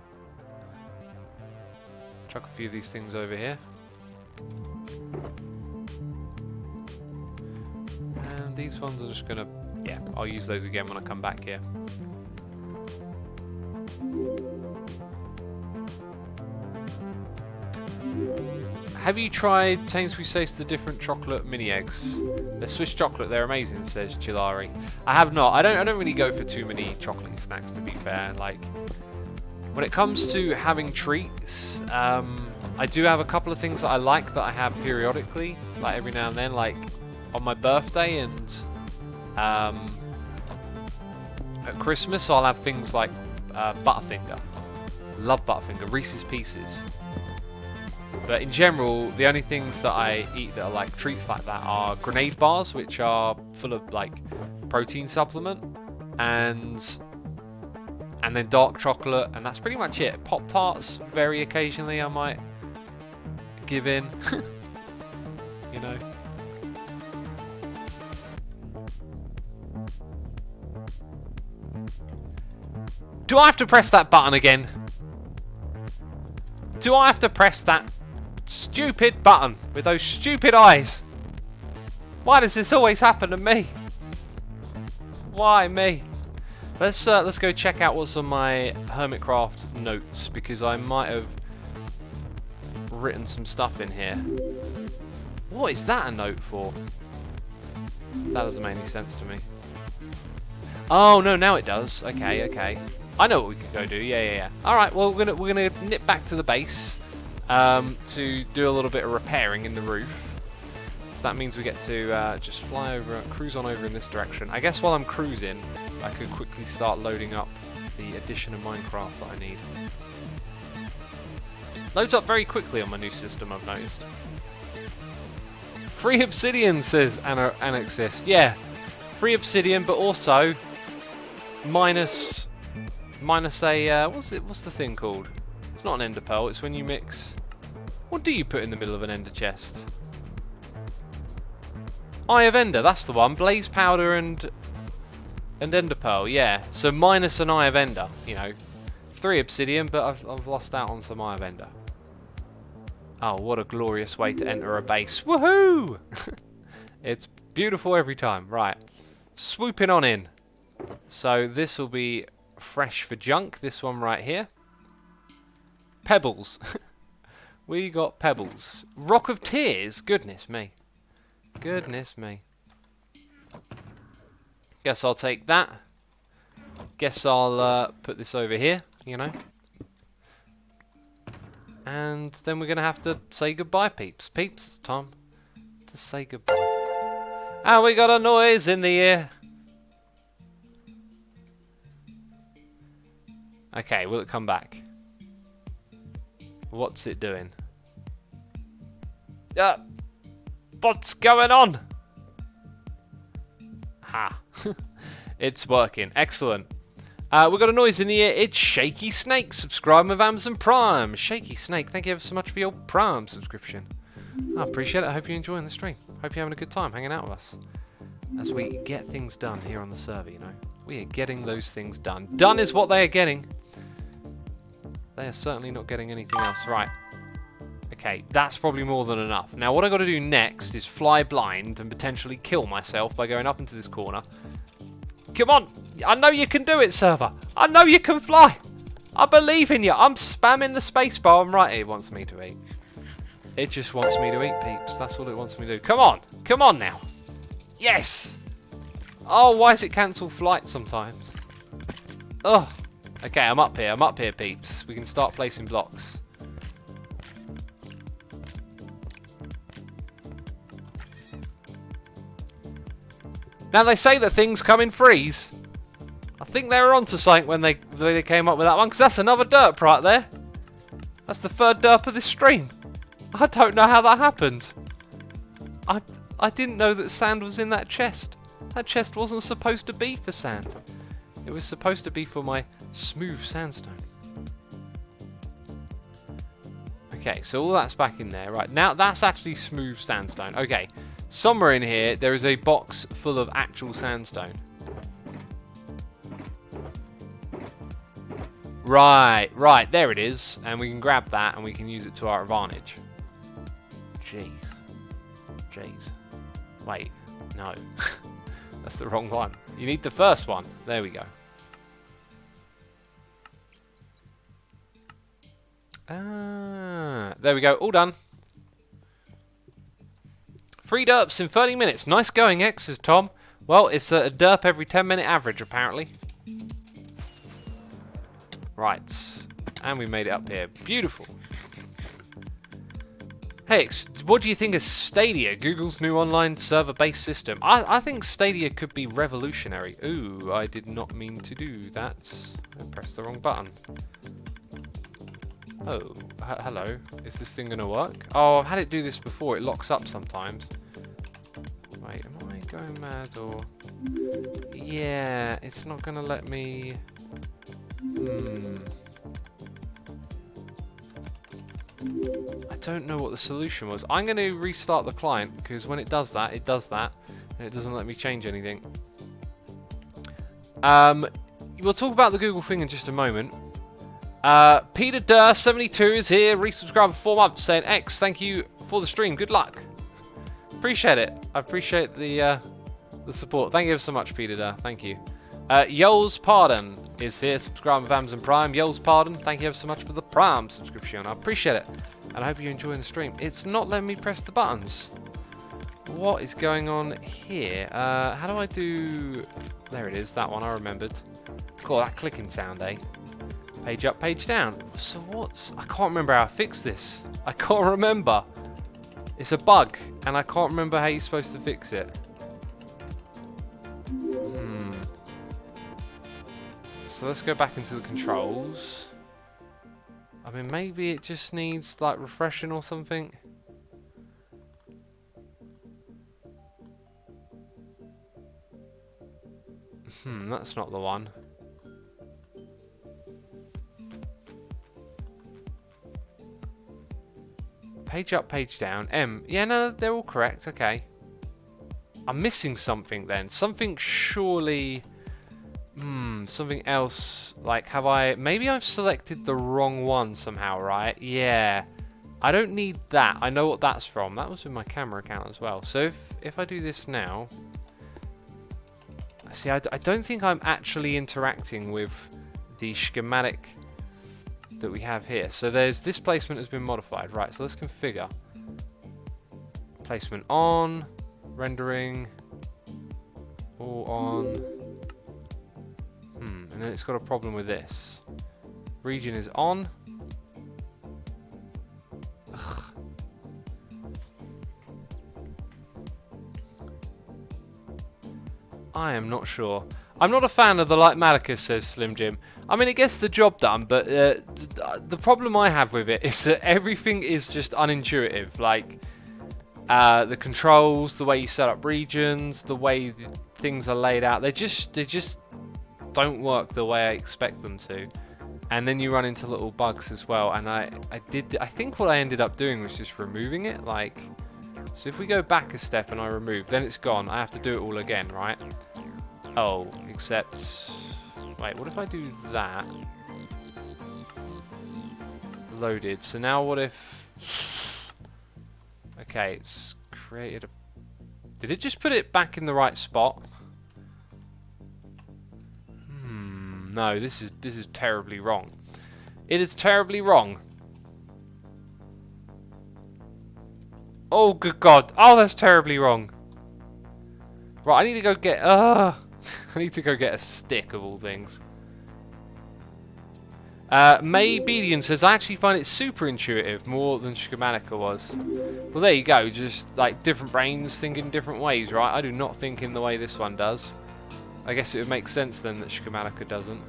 chuck a few of these things over here. And these ones are just gonna, yeah, I'll use those again when I come back here. Have you tried Sainsbury's Taste the different chocolate mini eggs? They're Swiss chocolate, they're amazing, says Chilari. I have not. I don't really go for too many chocolatey snacks, to be fair. Like, when it comes to having treats, I do have a couple of things that I like that I have periodically, like every now and then, like on my birthday and at Christmas I'll have things like Butterfinger. Love Butterfinger, Reese's Pieces. But in general, the only things that I eat that are like treats like that are grenade bars, which are full of like protein supplement, and then dark chocolate, and that's pretty much it. Pop-Tarts, very occasionally I might give in, you know. Do I have to press that button again? Do I have to press that stupid button with those stupid eyes? Why does this always happen to me? Why me? Let's go check out what's on my Hermitcraft notes, because I might have written some stuff in here. What is that a note for? That doesn't make any sense to me. Oh no, now it does. Okay, okay. I know what we can go do. Yeah. All right. Well, we're gonna nip back to the base to do a little bit of repairing in the roof. So that means we get to just fly over, cruise on over in this direction. I guess while I'm cruising, I could quickly start loading up the edition of Minecraft that I need. Loads up very quickly on my new system, I've noticed. Free obsidian, says Annexis. Yeah, free obsidian, but also minus a what's the thing called? It's not an ender pearl. It's when you mix. What do you put in the middle of an ender chest? Eye of Ender. That's the one. Blaze powder and ender pearl. Yeah. So minus an Eye of Ender. You know, 3 obsidian, but I've lost out on some Eye of Ender. Oh, what a glorious way to enter a base. Woohoo! It's beautiful every time. Right. Swooping on in. So this will be fresh for junk. This one right here. Pebbles. We got pebbles. Rock of Tears. Goodness me. Goodness me. Guess I'll take that. Guess I'll put this over here, you know. And then we're going to have to say goodbye, peeps. Peeps, it's time to say goodbye. And we got a noise in the air. Okay, will it come back? What's it doing? What's going on? Ha. It's working. Excellent. We've got a noise in the ear. It's Shaky Snake. Subscribe with Amazon Prime. Shaky Snake, thank you ever so much for your Prime subscription. I appreciate it. I hope you're enjoying the stream. Hope you're having a good time hanging out with us as we get things done here on the server, you know. We are getting those things done. Done is what they are getting. They are certainly not getting anything else. Right. Okay, that's probably more than enough. Now, what I've got to do next is fly blind and potentially kill myself by going up into this corner. Come on! I know you can do it, server! I know you can fly! I believe in you! I'm spamming the spacebar and right, it wants me to eat. It just wants me to eat, peeps. That's all it wants me to do. Come on! Come on now! Yes! Oh, why does it cancel flight sometimes? Oh! Okay, I'm up here, peeps. We can start placing blocks. Now, they say that things come in threes. I think they were onto something when they came up with that one, because that's another derp right there. That's the 3rd derp of this stream. I don't know how that happened. I didn't know that sand was in that chest. That chest wasn't supposed to be for sand. It was supposed to be for my smooth sandstone. Okay, so all that's back in there. Right, now that's actually smooth sandstone. Okay, Somewhere in here, there is a box full of actual sandstone. Right, there it is. And we can grab that and we can use it to our advantage. Jeez. Wait, no. That's the wrong one. You need the first one. There we go. There we go. All done. 3 derps in 30 minutes. Nice going, X, says Tom. Well, it's a derp every 10-minute average, apparently. Right. And we made it up here. Beautiful. Hey, X, what do you think of Stadia, Google's new online server-based system? I think Stadia could be revolutionary. Ooh, I did not mean to do that. I pressed the wrong button. Oh, hello. Is this thing going to work? Oh, I've had it do this before. It locks up sometimes. Wait, am I going mad or... Yeah, it's not going to let me... I don't know what the solution was. I'm going to restart the client because when it does that, and it doesn't let me change anything. We'll talk about the Google thing in just a moment. Peter Durr 72 is here, resubscribed for 4 months, saying X, thank you for the stream. Good luck. Appreciate it. I appreciate the support. Thank you so much, Peter Durr. Thank you. Yols Pardon is here, subscribing with Amazon Prime. Yols Pardon, thank you ever so much for the Prime subscription. I appreciate it. And I hope you're enjoying the stream. It's not letting me press the buttons. What is going on here? How do I do... There it is, that one, I remembered. Cool, that clicking sound, eh? Page up, page down. So what's... I can't remember how I fixed this. I can't remember. It's a bug, and I can't remember how you're supposed to fix it. So let's go back into the controls. I mean, maybe it just needs, like, refreshing or something. That's not the one. Page up, page down. M. Yeah, no, they're all correct. Okay. I'm missing something then. Something surely... something else. Like, have I... Maybe I've selected the wrong one somehow, right? Yeah. I don't need that. I know what that's from. That was with my camera account as well. So if I do this now... See, I don't think I'm actually interacting with the schematic that we have here. So there's this placement has been modified. Right, so let's configure. Placement on. Rendering. All on. And then it's got a problem with this. Region is on. Ugh. I am not sure. I'm not a fan of the Light Malachus, says Slim Jim. I mean, it gets the job done, but the problem I have with it is that everything is just unintuitive. Like, the controls, the way you set up regions, the way things are laid out, they just don't work the way I expect them to. And then you run into little bugs as well. And I think what I ended up doing was just removing it. Like, so if we go back a step and I remove, then it's gone. I have to do it all again, right? Oh, except... Wait, what if I do that? Loaded. So now what if... Okay, it's created a... Did it just put it back in the right spot? No, this is terribly wrong. It is terribly wrong. Oh, good God. Oh, that's terribly wrong. Right, I need to go get... I need to go get a stick of all things. May Bedian says, I actually find it super intuitive, more than Schematica was. Well, there you go. Just, like, different brains thinking different ways, right? I do not think in the way this one does. I guess it would make sense then that Schematica doesn't.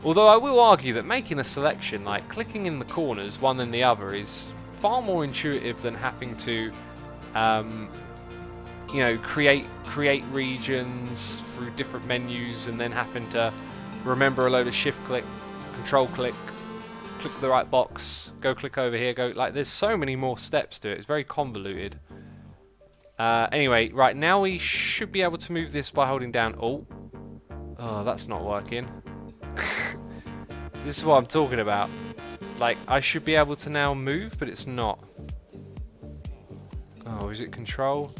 Although I will argue that making a selection, like clicking in the corners, one than the other, is far more intuitive than having to, you know, create regions through different menus and then having to remember a load of shift click, control click, click the right box, go click over here, go like there's so many more steps to it. It's very convoluted. Anyway, right now we should be able to move this by holding down Alt. Oh, that's not working. This is what I'm talking about. Like, I should be able to now move, but it's not. Oh, is it control?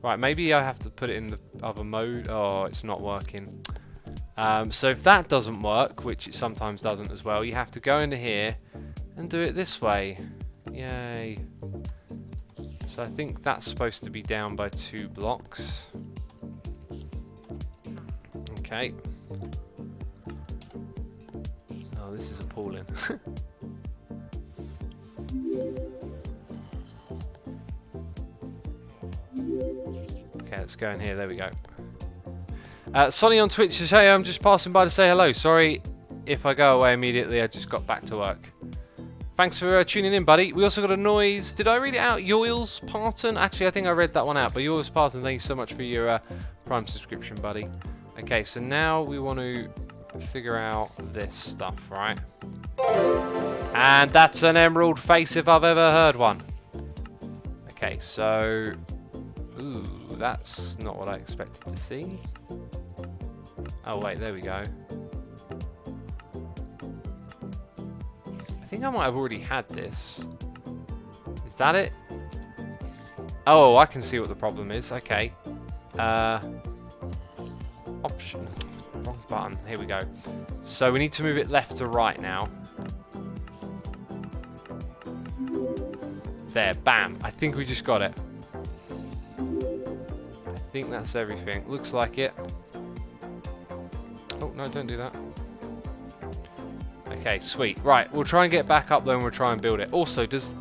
Right, maybe I have to put it in the other mode. Oh, it's not working. So if that doesn't work, which it sometimes doesn't as well, you have to go into here and do it this way. Yay. So I think that's supposed to be down by 2 blocks. Okay. Oh, this is appalling. Okay, let's go in here. There we go. Sonny on Twitch says, hey, I'm just passing by to say hello. Sorry if I go away immediately. I just got back to work. Thanks for tuning in, buddy. We also got a noise. Did I read it out? Yoils Parton? Actually, I think I read that one out. But Yoils Parton, thank you so much for your Prime subscription, buddy. Okay, so now we want to figure out this stuff, right? And that's an emerald face if I've ever heard one. Okay, so... Ooh, that's not what I expected to see. Oh, wait, there we go. I think I might have already had this. Is that it? Oh, I can see what the problem is. Okay. Option. Wrong button. Here we go. So we need to move it left to right now. There, bam. I think we just got it. I think that's everything. Looks like it. Oh, no, don't do that. Okay, sweet. Right, we'll try and get back up there and we'll try and build it. Also, does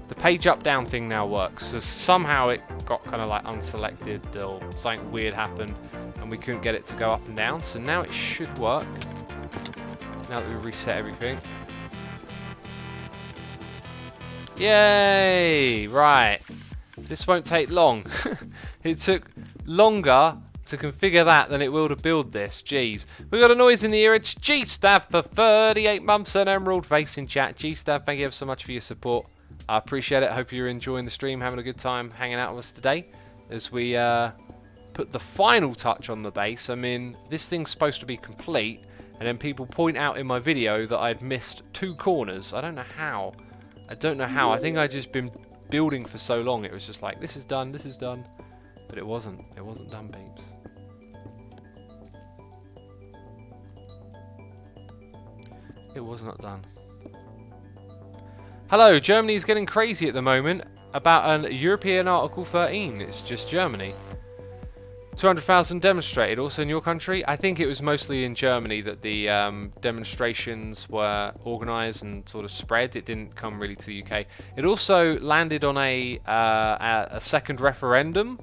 the page up down thing now work? So somehow it got kind of like unselected or something weird happened and we couldn't get it to go up and down. So now it should work. Now that we reset everything. Yay! Right. This won't take long. It took longer to configure that than it will to build this. Jeez. We got a noise in the ear. It's G-Stab for 38 months and Emerald Face in chat. G-Stab, thank you ever so much for your support. I appreciate it. Hope you're enjoying the stream, having a good time hanging out with us today as we put the final touch on the base. I mean, this thing's supposed to be complete, and then people point out in my video that I'd missed 2 corners. I don't know how. I don't know how. I think I'd just been building for so long. It was just like, this is done, this is done. But it wasn't. It wasn't done, peeps. It was not done. Hello, Germany's getting crazy at the moment about an European Article 13. It's just Germany. 200,000 demonstrated. Also in your country? I think it was mostly in Germany that the demonstrations were organised and sort of spread. It didn't come really to the UK. It also landed on a second referendum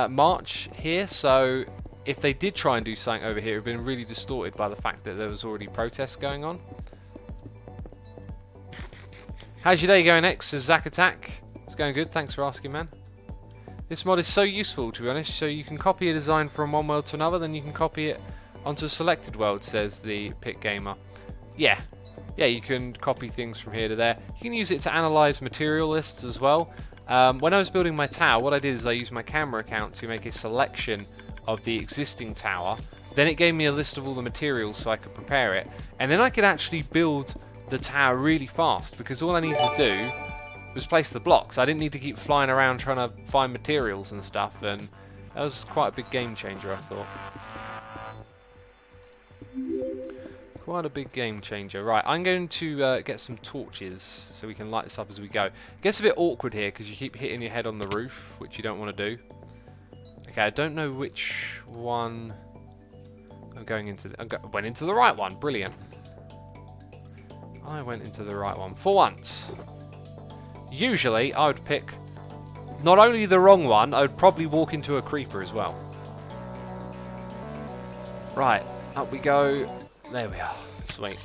march here. So if they did try and do something over here, it would have been really distorted by the fact that there was already protests going on. How's your day going, X? Says Zack Attack. It's going good. Thanks for asking, man. This mod is so useful, to be honest. So you can copy a design from one world to another, then you can copy it onto a selected world, says the Pit Gamer. Yeah. Yeah, you can copy things from here to there. You can use it to analyze material lists as well. When I was building my tower, what I did is I used my camera account to make a selection of the existing tower. Then it gave me a list of all the materials so I could prepare it. And then I could actually build the tower really fast, because all I needed to do was place the blocks. I didn't need to keep flying around trying to find materials and stuff, and that was quite a big game changer, I thought. Quite a big game changer. Right, I'm going to get some torches so we can light this up as we go. It gets a bit awkward here because you keep hitting your head on the roof, which you don't want to do. Okay, I don't know which one I'm going into. Went into the right one. Brilliant. I went into the right one for once. Usually, I would pick not only the wrong one, I would probably walk into a creeper as well. Right, up we go. There we are. Sweet.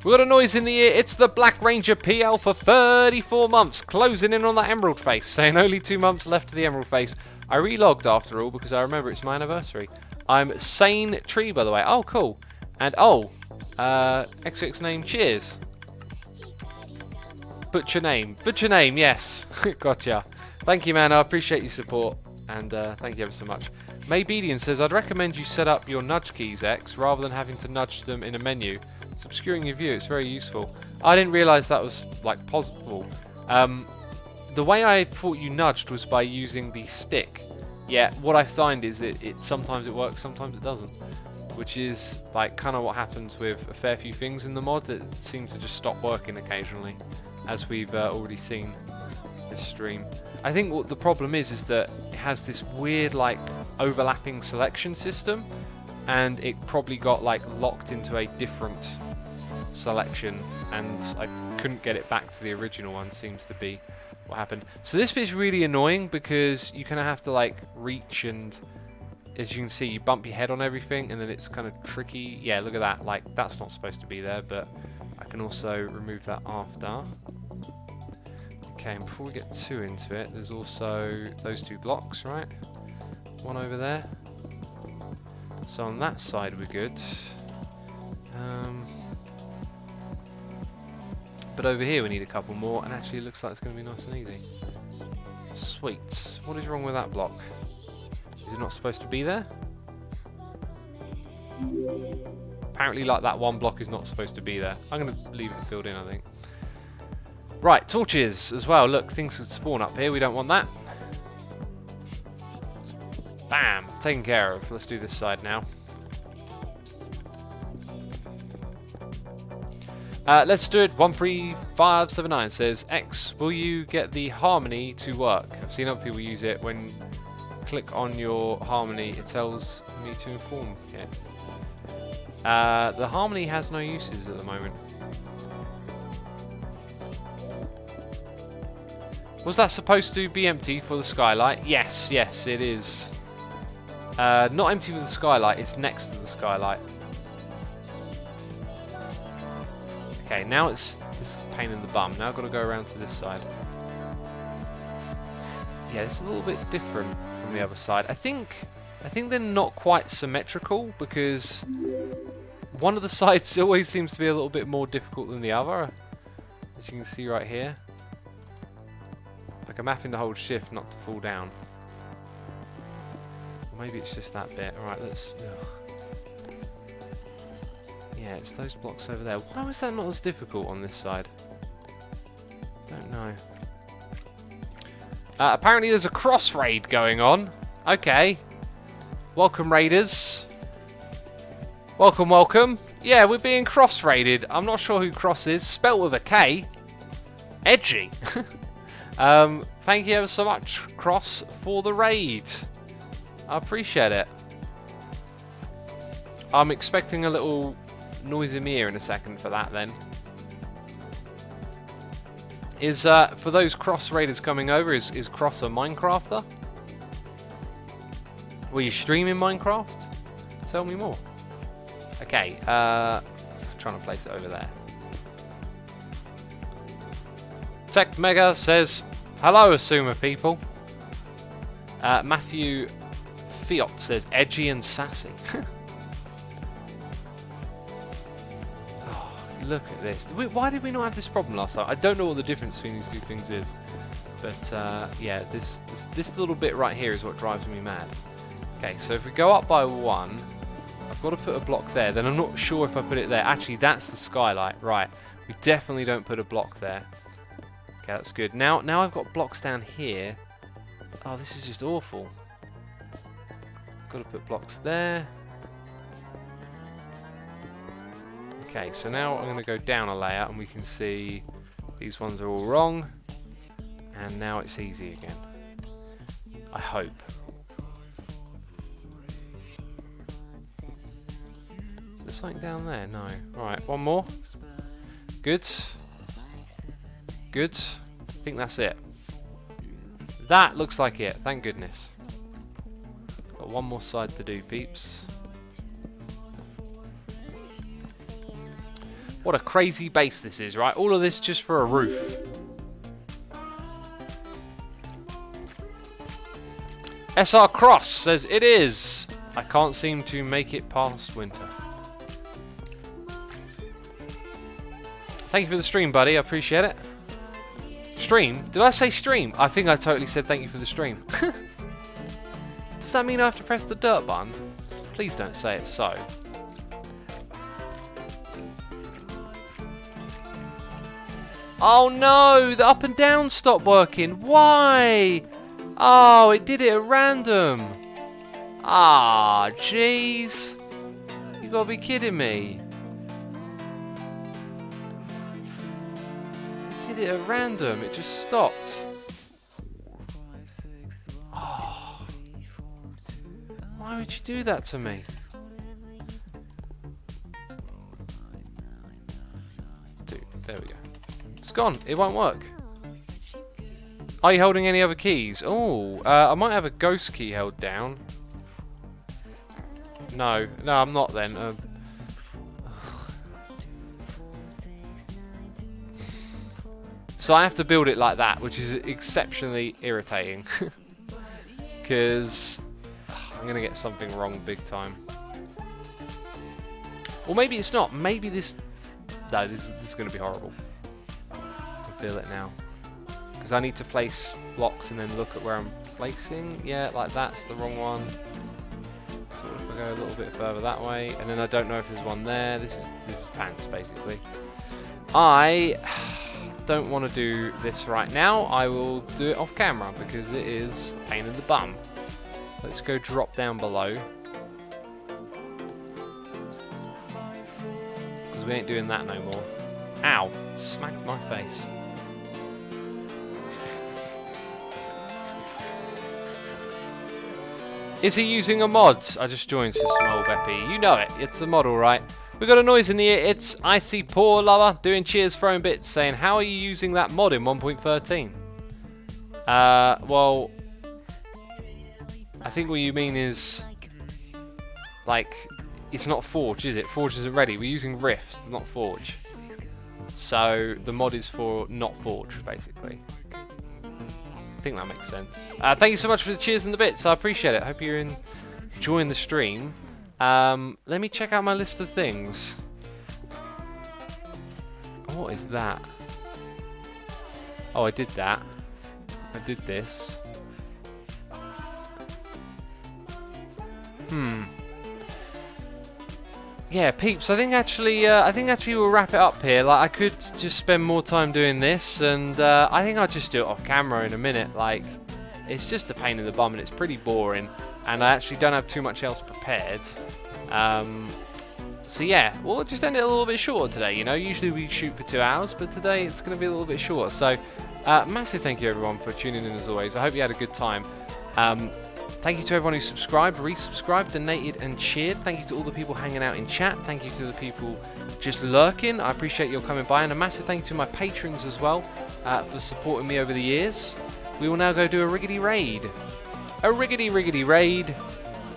We got a noise in the ear. It's the Black Ranger PL for 34 months. Closing in on that emerald face. Saying only 2 months left to the emerald face. I relogged after all because I remember it's my anniversary. I'm Sane Tree, by the way. Oh, cool. And oh, XX name, cheers. Butcher name, yes. Gotcha. Thank you, man. I appreciate your support, and thank you ever so much. Maybedian says, I'd recommend you set up your nudge keys, X, rather than having to nudge them in a menu. It's obscuring your view. It's very useful. I didn't realise that was like possible. The way I thought you nudged was by using the stick. Yeah, what I find is it sometimes it works, sometimes it doesn't. Which is like kind of what happens with a fair few things in the mod that seem to just stop working occasionally, as we've already seen this stream. I think what the problem is that it has this weird like overlapping selection system, and it probably got like locked into a different selection, and I couldn't get it back to the original one. Seems to be what happened. So this bit's really annoying because you kind of have to like reach, and as you can see you bump your head on everything, and then it's kind of tricky. Yeah, look at that, like that's not supposed to be there, but I can also remove that after. Okay, and before we get too into it, there's also those two blocks, right? One over there. So on that side we're good. But over here we need a couple more, and actually it looks like it's going to be nice and easy. Sweet. What is wrong with that block? Is it not supposed to be there? Apparently like that one block is not supposed to be there. I'm going to leave it filled in, I think. Right, torches as well. Look, things could spawn up here. We don't want that. Bam! Taken care of. Let's do this side now. Let's do it. 13579 says, X, will you get the harmony to work? I've seen other people use it. When click on your harmony, it tells me to inform it. The harmony has no uses at the moment. Was that supposed to be empty for the skylight? Yes, yes, it is. Not empty for the skylight, it's next to the skylight. Okay, now it's this is a pain in the bum. Now I've got to go around to this side. Yeah, it's a little bit different from the other side. I think they're not quite symmetrical, because one of the sides always seems to be a little bit more difficult than the other, as you can see right here. Like I'm having to hold shift not to fall down. Or maybe it's just that bit. Alright, let's... Ugh. Yeah, it's those blocks over there. Why was that not as difficult on this side? Don't know. Apparently there's a cross raid going on. Okay. Welcome, raiders. Welcome, welcome. Yeah, we're being cross raided. I'm not sure who Cross is. Spelt with a K. Edgy. Thank you ever so much, Cross, for the raid. I appreciate it. I'm expecting a little noise in my ear in a second for that then. Is for those Cross raiders coming over, is Cross a Minecrafter? Were you streaming Minecraft? Tell me more. Okay, trying to place it over there. Tech Mega says, hello Asuma people. Matthew Fiat says, edgy and sassy. Oh, look at this. Why did we not have this problem last time? I don't know what the difference between these two things is. But yeah, this little bit right here is what drives me mad. Okay, so if we go up by one, I've got to put a block there. Then I'm not sure if I put it there. Actually, that's the skylight. Right. We definitely don't put a block there. Okay, that's good. Now I've got blocks down here. Oh, this is just awful. Got to put blocks there. Okay, so now I'm going to go down a layer and we can see these ones are all wrong. And now it's easy again. I hope. Is there something down there? No. Alright, one more. Good. Good. I think that's it. That looks like it. Thank goodness. Got one more side to do, peeps. What a crazy base this is, right? All of this just for a roof. SR Cross says it is. I can't seem to make it past winter. Thank you for the stream, buddy. I appreciate it. Stream? Did I say stream? I think I totally said thank you for the stream. Does that mean I have to press the dirt button? Please don't say it's so. Oh no! The up and down stopped working. Why? Oh, it did it at random. Ah, jeez. You gotta be kidding me. It did it at random. It just stopped. Oh. Why would you do that to me? Dude, there we go. It's gone. It won't work. Are you holding any other keys? Oh, I might have a ghost key held down. No, I'm not then. So I have to build it like that, which is exceptionally irritating. Because I'm going to get something wrong big time. Or maybe it's not. Maybe this... No, this is going to be horrible. I feel it now. Because I need to place blocks and then look at where I'm placing. Yeah, like that's the wrong one. So if I go a little bit further that way, and then I don't know if there's one there. This is pants, basically. I don't want to do this right now. I will do it off camera because it is a pain in the bum. Let's go drop down below. Because we ain't doing that no more. Ow! Smacked my face. Is he using a mod? I just joined this small Beppy. You know it. It's a mod, alright. We got a noise in the ear. It's Icy Poor Lover doing cheers, throwing bits, saying, how are you using that mod in 1.13? Well, I think what you mean is, like, it's not Forge, is it? Forge isn't ready. We're using Rift, not Forge. So the mod is for not Forge, basically. I think that makes sense. Thank you so much for the cheers and the bits. I appreciate it. Hope you're enjoying the stream. Let me check out my list of things. What is that? Oh, I did that. I did this. Yeah, peeps. I think actually we'll wrap it up here. Like, I could just spend more time doing this, and I think I'll just do it off camera in a minute. Like, it's just a pain in the bum, and it's pretty boring. And I actually don't have too much else prepared. So yeah, we'll just end it a little bit shorter today. You know, usually we shoot for 2 hours, but today it's going to be a little bit shorter. So, massive thank you everyone for tuning in as always. I hope you had a good time. Thank you to everyone who subscribed, resubscribed, donated and cheered. Thank you to all the people hanging out in chat. Thank you to the people just lurking. I appreciate your coming by. And a massive thank you to my patrons as well for supporting me over the years. We will now go do a riggedy raid. A riggedy raid.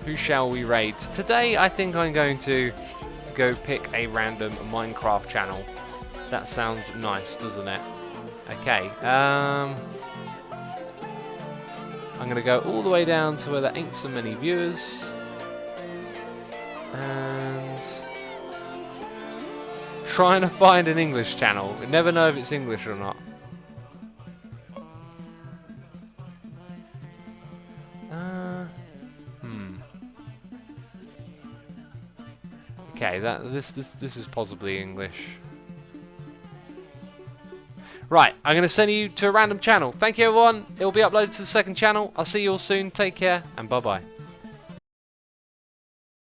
Who shall we raid? Today I think I'm going to go pick a random Minecraft channel. That sounds nice, doesn't it? Okay. I'm going to go all the way down to where there ain't so many viewers. And trying to find an English channel. We never know if it's English or not. Okay, this is possibly English. Right, I'm going to send you to a random channel. Thank you, everyone. It will be uploaded to the second channel. I'll see you all soon. Take care, and bye-bye.